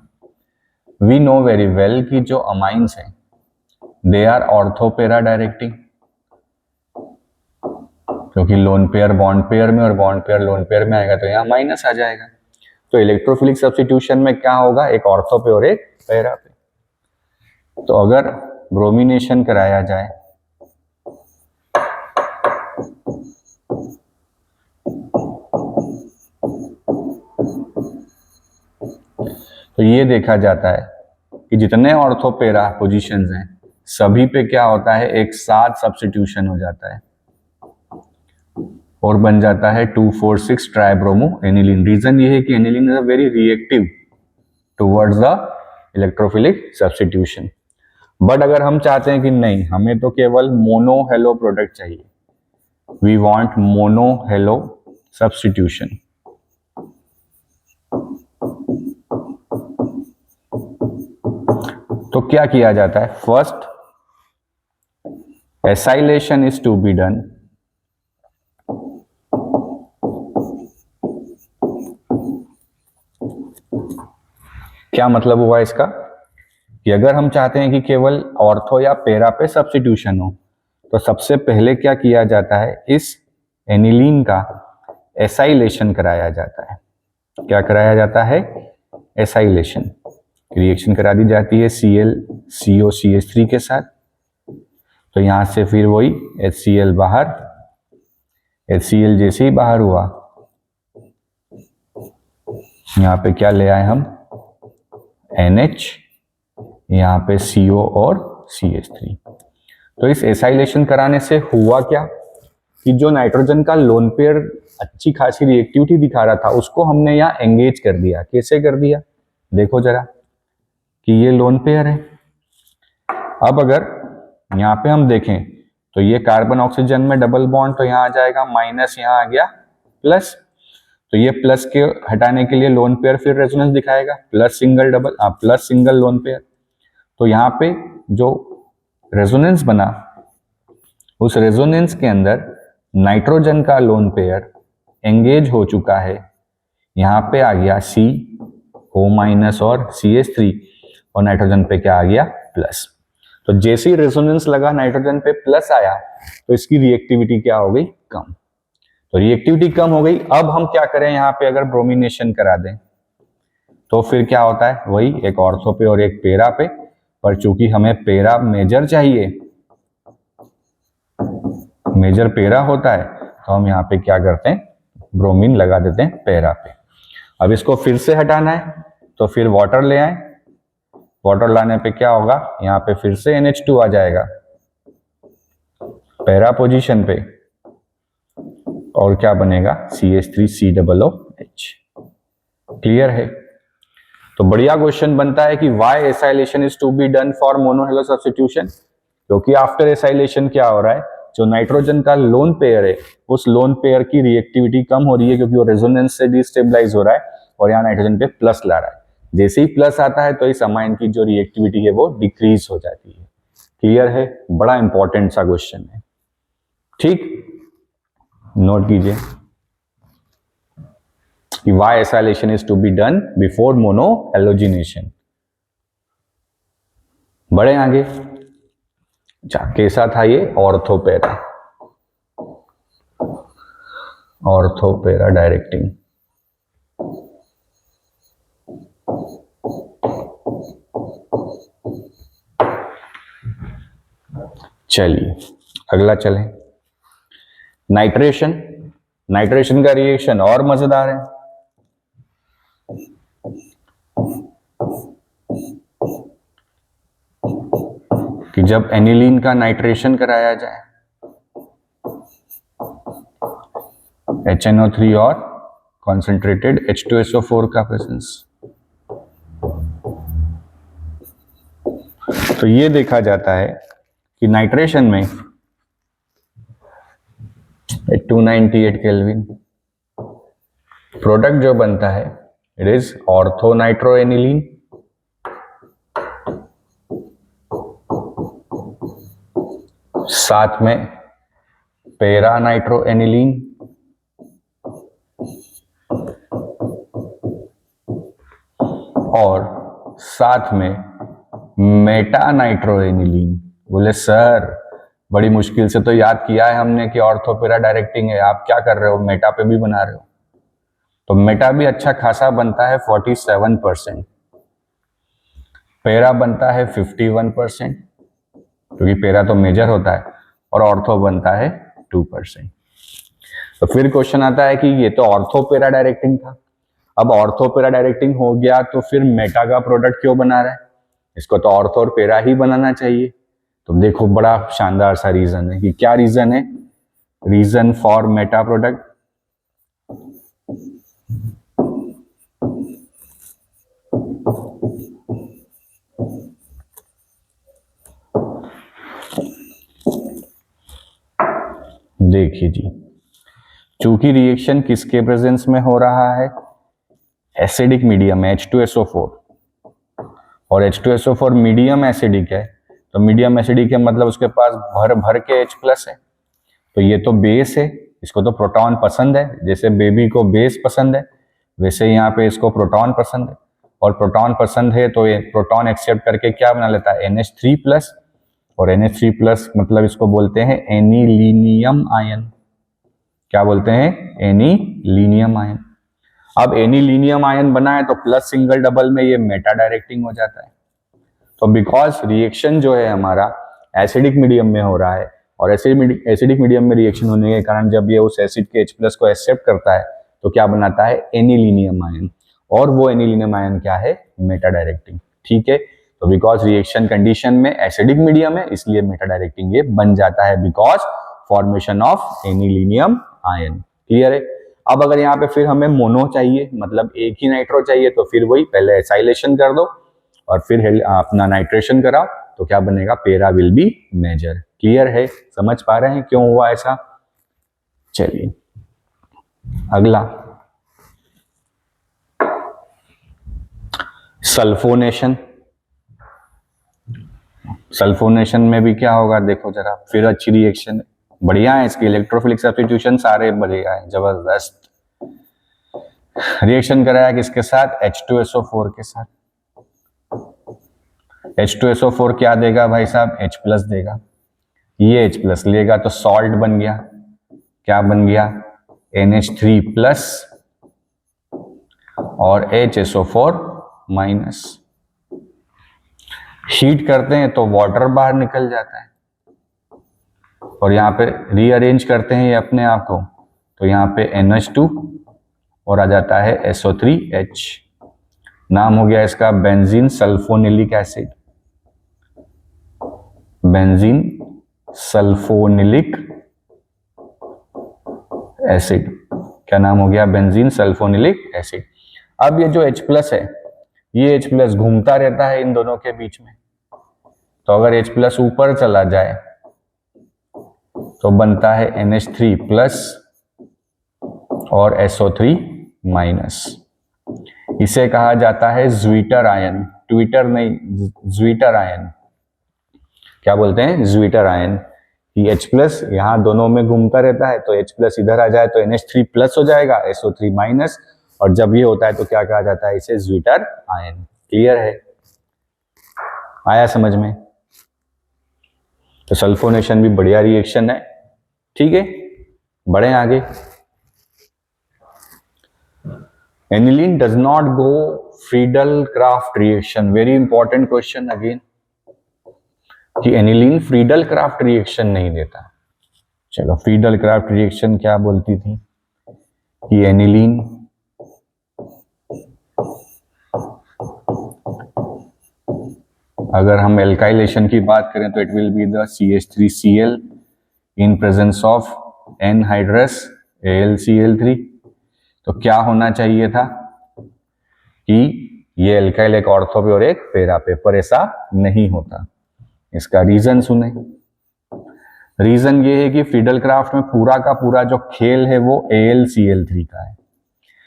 वी नो वेरी वेल कि जो अमाइंस हैं दे आर ऑर्थोपेरा डायरेक्टिंग, क्योंकि लोन पेयर बॉन्ड पेयर में और बॉन्ड पेयर लोन पेयर में आएगा तो यहाँ माइनस आ जाएगा। तो इलेक्ट्रोफिलिक सब्स्टिट्यूशन में क्या होगा, एक ऑर्थो पे और एक पैरा पे। तो अगर ब्रोमिनेशन कराया जाए तो ये देखा जाता है कि जितने ऑर्थोपेरा पोजीशंस हैं सभी पे क्या होता है, एक साथ सब्स्टिट्यूशन हो जाता है और बन जाता है 2,4,6 ट्राइब्रोमो एनिलीन। रीजन ये है कि aniline is a very reactive towards the electrophilic substitution. But अगर हम चाहते हैं कि नहीं, हमें तो केवल मोनो हेलो प्रोडक्ट चाहिए, we want mono halo substitution, तो क्या किया जाता है, first acylation is to be done क्या मतलब हुआ इसका कि अगर हम चाहते हैं कि केवल ऑर्थो या पेरा पे सब्स्टिट्यूशन हो तो सबसे पहले क्या किया जाता है, इस एनिलीन का एसाइलेशन कराया जाता है। क्या कराया जाता है, एसाइलेशन। रिएक्शन करा दी जाती है ClCOCH3 के साथ, तो यहां से फिर वही HCl बाहर, HCl जैसे ही बाहर हुआ यहां पे क्या ले आए हम, NH, यहाँ पे CO और CH3। तो इस एसाइलेशन कराने से हुआ क्या कि जो नाइट्रोजन का लोन पेयर अच्छी खासी रिएक्टिविटी दिखा रहा था उसको हमने यहाँ एंगेज कर दिया। कैसे कर दिया, देखो जरा कि ये लोन पेयर है। अब अगर यहाँ पे हम देखें तो ये कार्बन ऑक्सीजन में डबल बॉन्ड, तो यहाँ आ जाएगा माइनस, यहाँ आ गया प्लस। तो ये प्लस के हटाने के लिए लोन पेयर फिर रेजोनेंस दिखाएगा, plus single double, plus single loan pair. तो यहाँ पे जो रेजोनेंस बना उस रेजोनेंस के अंदर नाइट्रोजन का लोन पेयर एंगेज हो चुका है। यहाँ पे आ गया CO- और CH3 और नाइट्रोजन पे क्या आ गया, प्लस। तो जैसे ही रेजोनेंस लगा नाइट्रोजन पे प्लस आया तो इसकी रिएक्टिविटी क्या हो गई, कम। तो रिएक्टिविटी कम हो गई। अब हम क्या करें, यहाँ पे अगर ब्रोमिनेशन करा दें तो फिर क्या होता है, वही एक ऑर्थो पे और एक पेरा पे, पर चूंकि हमें पेरा मेजर चाहिए, मेजर पेरा होता है, तो हम यहाँ पे क्या करते हैं, ब्रोमीन लगा देते हैं पेरा पे। अब इसको फिर से हटाना है तो फिर वाटर ले आए, वाटर लाने पे क्या होगा, यहाँ पे फिर से NH2 आ जाएगा पेरा पोजीशन पे और क्या बनेगा, CH3COOH। क्लियर है? तो बढ़िया क्वेश्चन बनता है कि why acylation is to be done for monohalo substitution, क्योंकि आफ्टर एसाइलेशन क्या हो रहा है, जो नाइट्रोजन का लोन पेयर है उस लोन पेयर की रिएक्टिविटी कम हो रही है क्योंकि वो रेजोनेंस से डिस्टेबलाइज हो रहा है और यहाँ नाइट्रोजन पे प्लस ला रहा है। जैसे ही प्लस आता है तो इस अमाइन की जो रिएक्टिविटी है वो डिक्रीज हो जाती है। क्लियर है? बड़ा इंपॉर्टेंट सा क्वेश्चन है, ठीक, नोट कीजिए कि why acylation is to be done before monohalogenation। बढ़े आगे, कैसा था ये, ऑर्थोपेरा, ऑर्थोपेरा डायरेक्टिंग। चलिए अगला चलें। नाइट्रेशन, नाइट्रेशन का रिएक्शन और मजेदार है। कि जब एनिलीन का नाइट्रेशन कराया जाए, HNO3 और कॉन्सेंट्रेटेड H2SO4 का प्रेजेंस, तो ये देखा जाता है कि नाइट्रेशन में 298 केल्विन प्रोडक्ट जो बनता है इट इज ऑर्थो नाइट्रोएनिलीन, साथ में पेरा नाइट्रोएनिलीन और साथ में मेटा नाइट्रोएनिलीन। बोले सर बड़ी मुश्किल से तो याद किया है हमने कि ऑर्थो पेरा डायरेक्टिंग है, आप क्या कर रहे हो, मेटा पे भी बना रहे हो। तो मेटा भी अच्छा खासा बनता है 47%, पेरा बनता है 51% क्योंकि पेरा तो मेजर होता है, और ऑर्थो बनता है 2%। तो फिर क्वेश्चन आता है कि ये तो ऑर्थो पेरा डायरेक्टिंग था, अब ऑर्थो पेरा डायरेक्टिंग हो गया तो फिर मेटा का प्रोडक्ट क्यों बना रहा है, इसको तो ऑर्थो और पेरा ही बनाना चाहिए। तो देखो बड़ा शानदार सा रीजन है कि क्या रीजन है, रीजन फॉर मेटा प्रोडक्ट, देखिए जी, चूंकि रिएक्शन किसके प्रेजेंस में हो रहा है, एसिडिक मीडियम H2SO4, और H2SO4 मीडियम एसिडिक है, तो मीडियम एसिडिक है मतलब उसके पास भर भर के H+ है, तो ये तो बेस है, इसको तो प्रोटॉन पसंद है, जैसे बेबी को बेस पसंद है वैसे यहाँ पे इसको प्रोटॉन पसंद है, और प्रोटॉन पसंद है तो ये प्रोटॉन एक्सेप्ट करके क्या बना लेता है NH3+, और NH3+ मतलब इसको बोलते हैं एनिलीनियम आयन। क्या बोलते हैं, एनिलीनियम आयन। अब एनिलीनियम आयन बना है तो प्लस सिंगल डबल में ये मेटा डायरेक्टिंग हो जाता है। तो बिकॉज रिएक्शन जो है हमारा एसिडिक मीडियम में हो रहा है, और एसिडिक मीडियम में रिएक्शन होने के कारण जब ये उस एसिड के H+ को एक्सेप्ट करता है तो क्या बनाता है एनिलीनियम आयन, और वो एनिलीनियम आयन क्या है, मेटा डायरेक्टिंग। ठीक है, तो बिकॉज रिएक्शन कंडीशन में एसिडिक मीडियम है इसलिए मेटा डायरेक्टिंग ये बन जाता है because formation of anilinium ion. Clear है। अब अगर यहाँ पे फिर हमें मोनो चाहिए, मतलब एक ही नाइट्रो चाहिए, तो फिर वही पहले एसाइलेशन कर दो और फिर अपना नाइट्रेशन कराओ, तो क्या बनेगा, पेरा विल बी मेजर। क्लियर है, समझ पा रहे हैं क्यों हुआ ऐसा। चलिए अगला, सल्फोनेशन। सल्फोनेशन में भी क्या होगा, देखो जरा, फिर अच्छी रिएक्शन बढ़िया है इसकी, इलेक्ट्रोफिलिक सब्स्टिट्यूशन सारे बढ़िया है, जबरदस्त। रिएक्शन कराया किसके साथ, H2SO4 के साथ। H2SO4 क्या देगा भाई साहब, H+ देगा, ये H+ लेगा तो सॉल्ट बन गया, क्या बन गया, NH3+ और HSO4-। हीट करते हैं तो वाटर बाहर निकल जाता है, और यहाँ पे रीअरेंज करते हैं ये अपने आप को, तो यहाँ पे NH2 और आ जाता है SO3H। नाम हो गया इसका बेंजीन सल्फोनिलिक एसिड, बेंजीन सल्फोनिलिक एसिड। क्या नाम हो गया, बेंजीन सल्फोनिलिक एसिड। अब ये जो H+ है, ये H+ घूमता रहता है इन दोनों के बीच में, तो अगर H+ ऊपर चला जाए तो बनता है NH3+ और SO3-। इसे कहा जाता है ज्वीटर आयन, ट्विटर नहीं, ज्वीटर आयन। क्या बोलते हैं, ज्वीटर आयन। H+ यहाँ दोनों में घूमता रहता है, तो H+ इधर आ जाए तो NH3+ हो जाएगा, SO3-, और जब ये होता है तो क्या कहा जाता है, इसे ज्वीटर आयन। क्लियर है, आया समझ में। तो सल्फोनेशन भी बढ़िया रिएक्शन है। ठीक है, बढ़े आगे। Aniline does not go Friedel craft reaction, very important question again. कि एनिलीन फ्रीडल क्राफ्ट रिएक्शन नहीं देता। चलो, फ्रीडल क्राफ्ट रिएक्शन क्या बोलती थी कि एनिलीन अगर हम एल्काइलेशन की बात करें तो it will be the CH3Cl in presence of anhydrous AlCl3। तो क्या होना चाहिए था कि ये एल्काइल एक ऑर्थो पे और एक पैरा पे, पर ऐसा नहीं होता। इसका रीजन सुने। रीजन ये है कि फ्रीडल क्राफ्ट में पूरा का पूरा जो खेल है वो AlCl3 का है।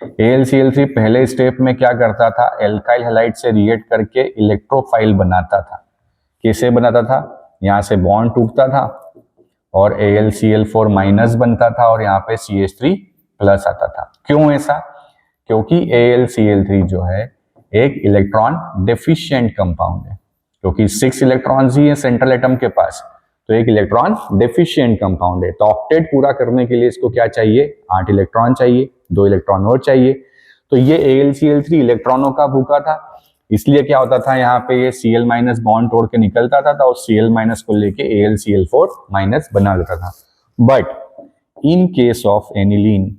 AlCl3 पहले स्टेप में क्या करता था, एल्काइल हैलाइड से रिएक्ट करके इलेक्ट्रोफाइल बनाता था। कैसे बनाता था, यहां से बॉन्ड टूटता था और AlCl4 माइनस बनता था और यहाँ पे CH3 प्लस आता था। क्यों ऐसा? क्योंकि AlCl3 जो है एक इलेक्ट्रॉन डेफिशिएंट कंपाउंड है, क्योंकि 6 इलेक्ट्रॉन्स ही है सेंट्रल एटम के पास, तो एक इलेक्ट्रॉन डेफिशिएंट कंपाउंड है। तो ऑक्टेट पूरा करने के लिए इसको क्या चाहिए, 8 इलेक्ट्रॉन चाहिए, 2 इलेक्ट्रॉन और चाहिए। तो ये AlCl3 इलेक्ट्रॉनों का भूखा था, इसलिए क्या होता था, यहाँ पे ये Cl माइनस बॉन्ड तोड़ के निकलता था और Cl माइनस को लेके AlCl4 माइनस बना लेता था। But in case of aniline,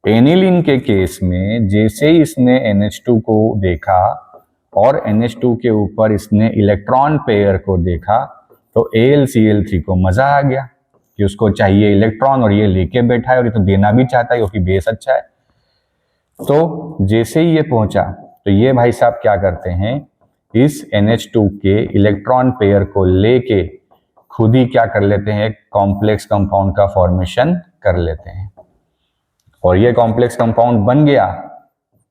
aniline के केस में जैसे ही इसने NH2 को देखा और NH2 के ऊपर इसने इलेक्ट्रॉन पेयर को देखा, तो AlCl3 को मजा आ गया कि उसको चाहिए इलेक्ट्रॉन और ये लेके बैठा है और ये तो देना भी चाहता है क्योंकि बेस अच्छा है। तो जैसे ही ये पहुंचा तो ये भाई साहब क्या करते हैं, इस NH2 के इलेक्ट्रॉन पेयर को लेके खुद ही क्या कर लेते हैं, एक कॉम्प्लेक्स कंपाउंड का फॉर्मेशन कर लेते हैं। और ये कॉम्प्लेक्स कंपाउंड बन गया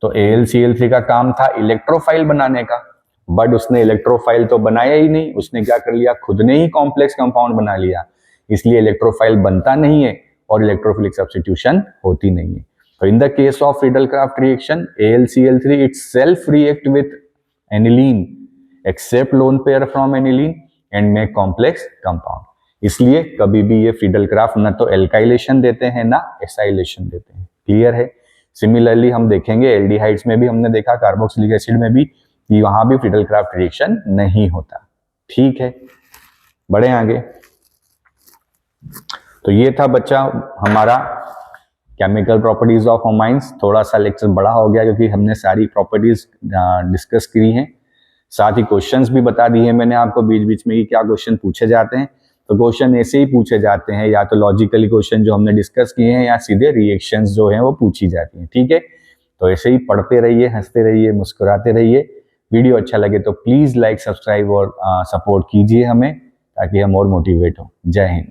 तो AlCl3 का काम था इलेक्ट्रोफाइल बनाने का, बट उसने इलेक्ट्रोफाइल तो बनाया ही नहीं, उसने क्या कर लिया, खुद ने ही कॉम्प्लेक्स कंपाउंड बना लिया, इसलिए इलेक्ट्रोफाइल बनता नहीं है और इलेक्ट्रोफिलिक सब्स्टिट्यूशन होती नहीं है। तो in the case of Friedel craft reaction, AlCl3 itself react with aniline except lone pair from aniline and make complex compound। इसलिए कभी भी ये फ्रीडल क्राफ्ट ना तो एल्काइलेशन देते हैं ना एसाइलेशन देते हैं। क्लियर है? सिमिलरली हम देखेंगे एल्डिहाइड्स में भी हमने देखा, कार्बोक्सिलिक एसिड में भी, कि वहां भी फ्रीडल क्राफ्ट रिएक्शन नहीं होता। ठीक है, बढ़े आगे। तो ये था बच्चा हमारा केमिकल प्रॉपर्टीज ऑफ अमाइंस। थोड़ा सा लेक्चर बड़ा हो गया क्योंकि हमने सारी प्रॉपर्टीज डिस्कस करी हैं, साथ ही क्वेश्चंस भी बता दिए हैं मैंने आपको बीच बीच में कि क्या क्वेश्चन पूछे जाते हैं। तो क्वेश्चन ऐसे ही पूछे जाते हैं, या तो लॉजिकली क्वेश्चन जो हमने डिस्कस किए हैं, या सीधे रिएक्शंस जो हैं वो पूछी जाती हैं। ठीक है, तो ऐसे ही पढ़ते रहिए, हंसते रहिए, मुस्कुराते रहिए। वीडियो अच्छा लगे तो प्लीज लाइक, सब्सक्राइब और सपोर्ट कीजिए हमें, ताकि हम और मोटिवेट हो। जय हिंद।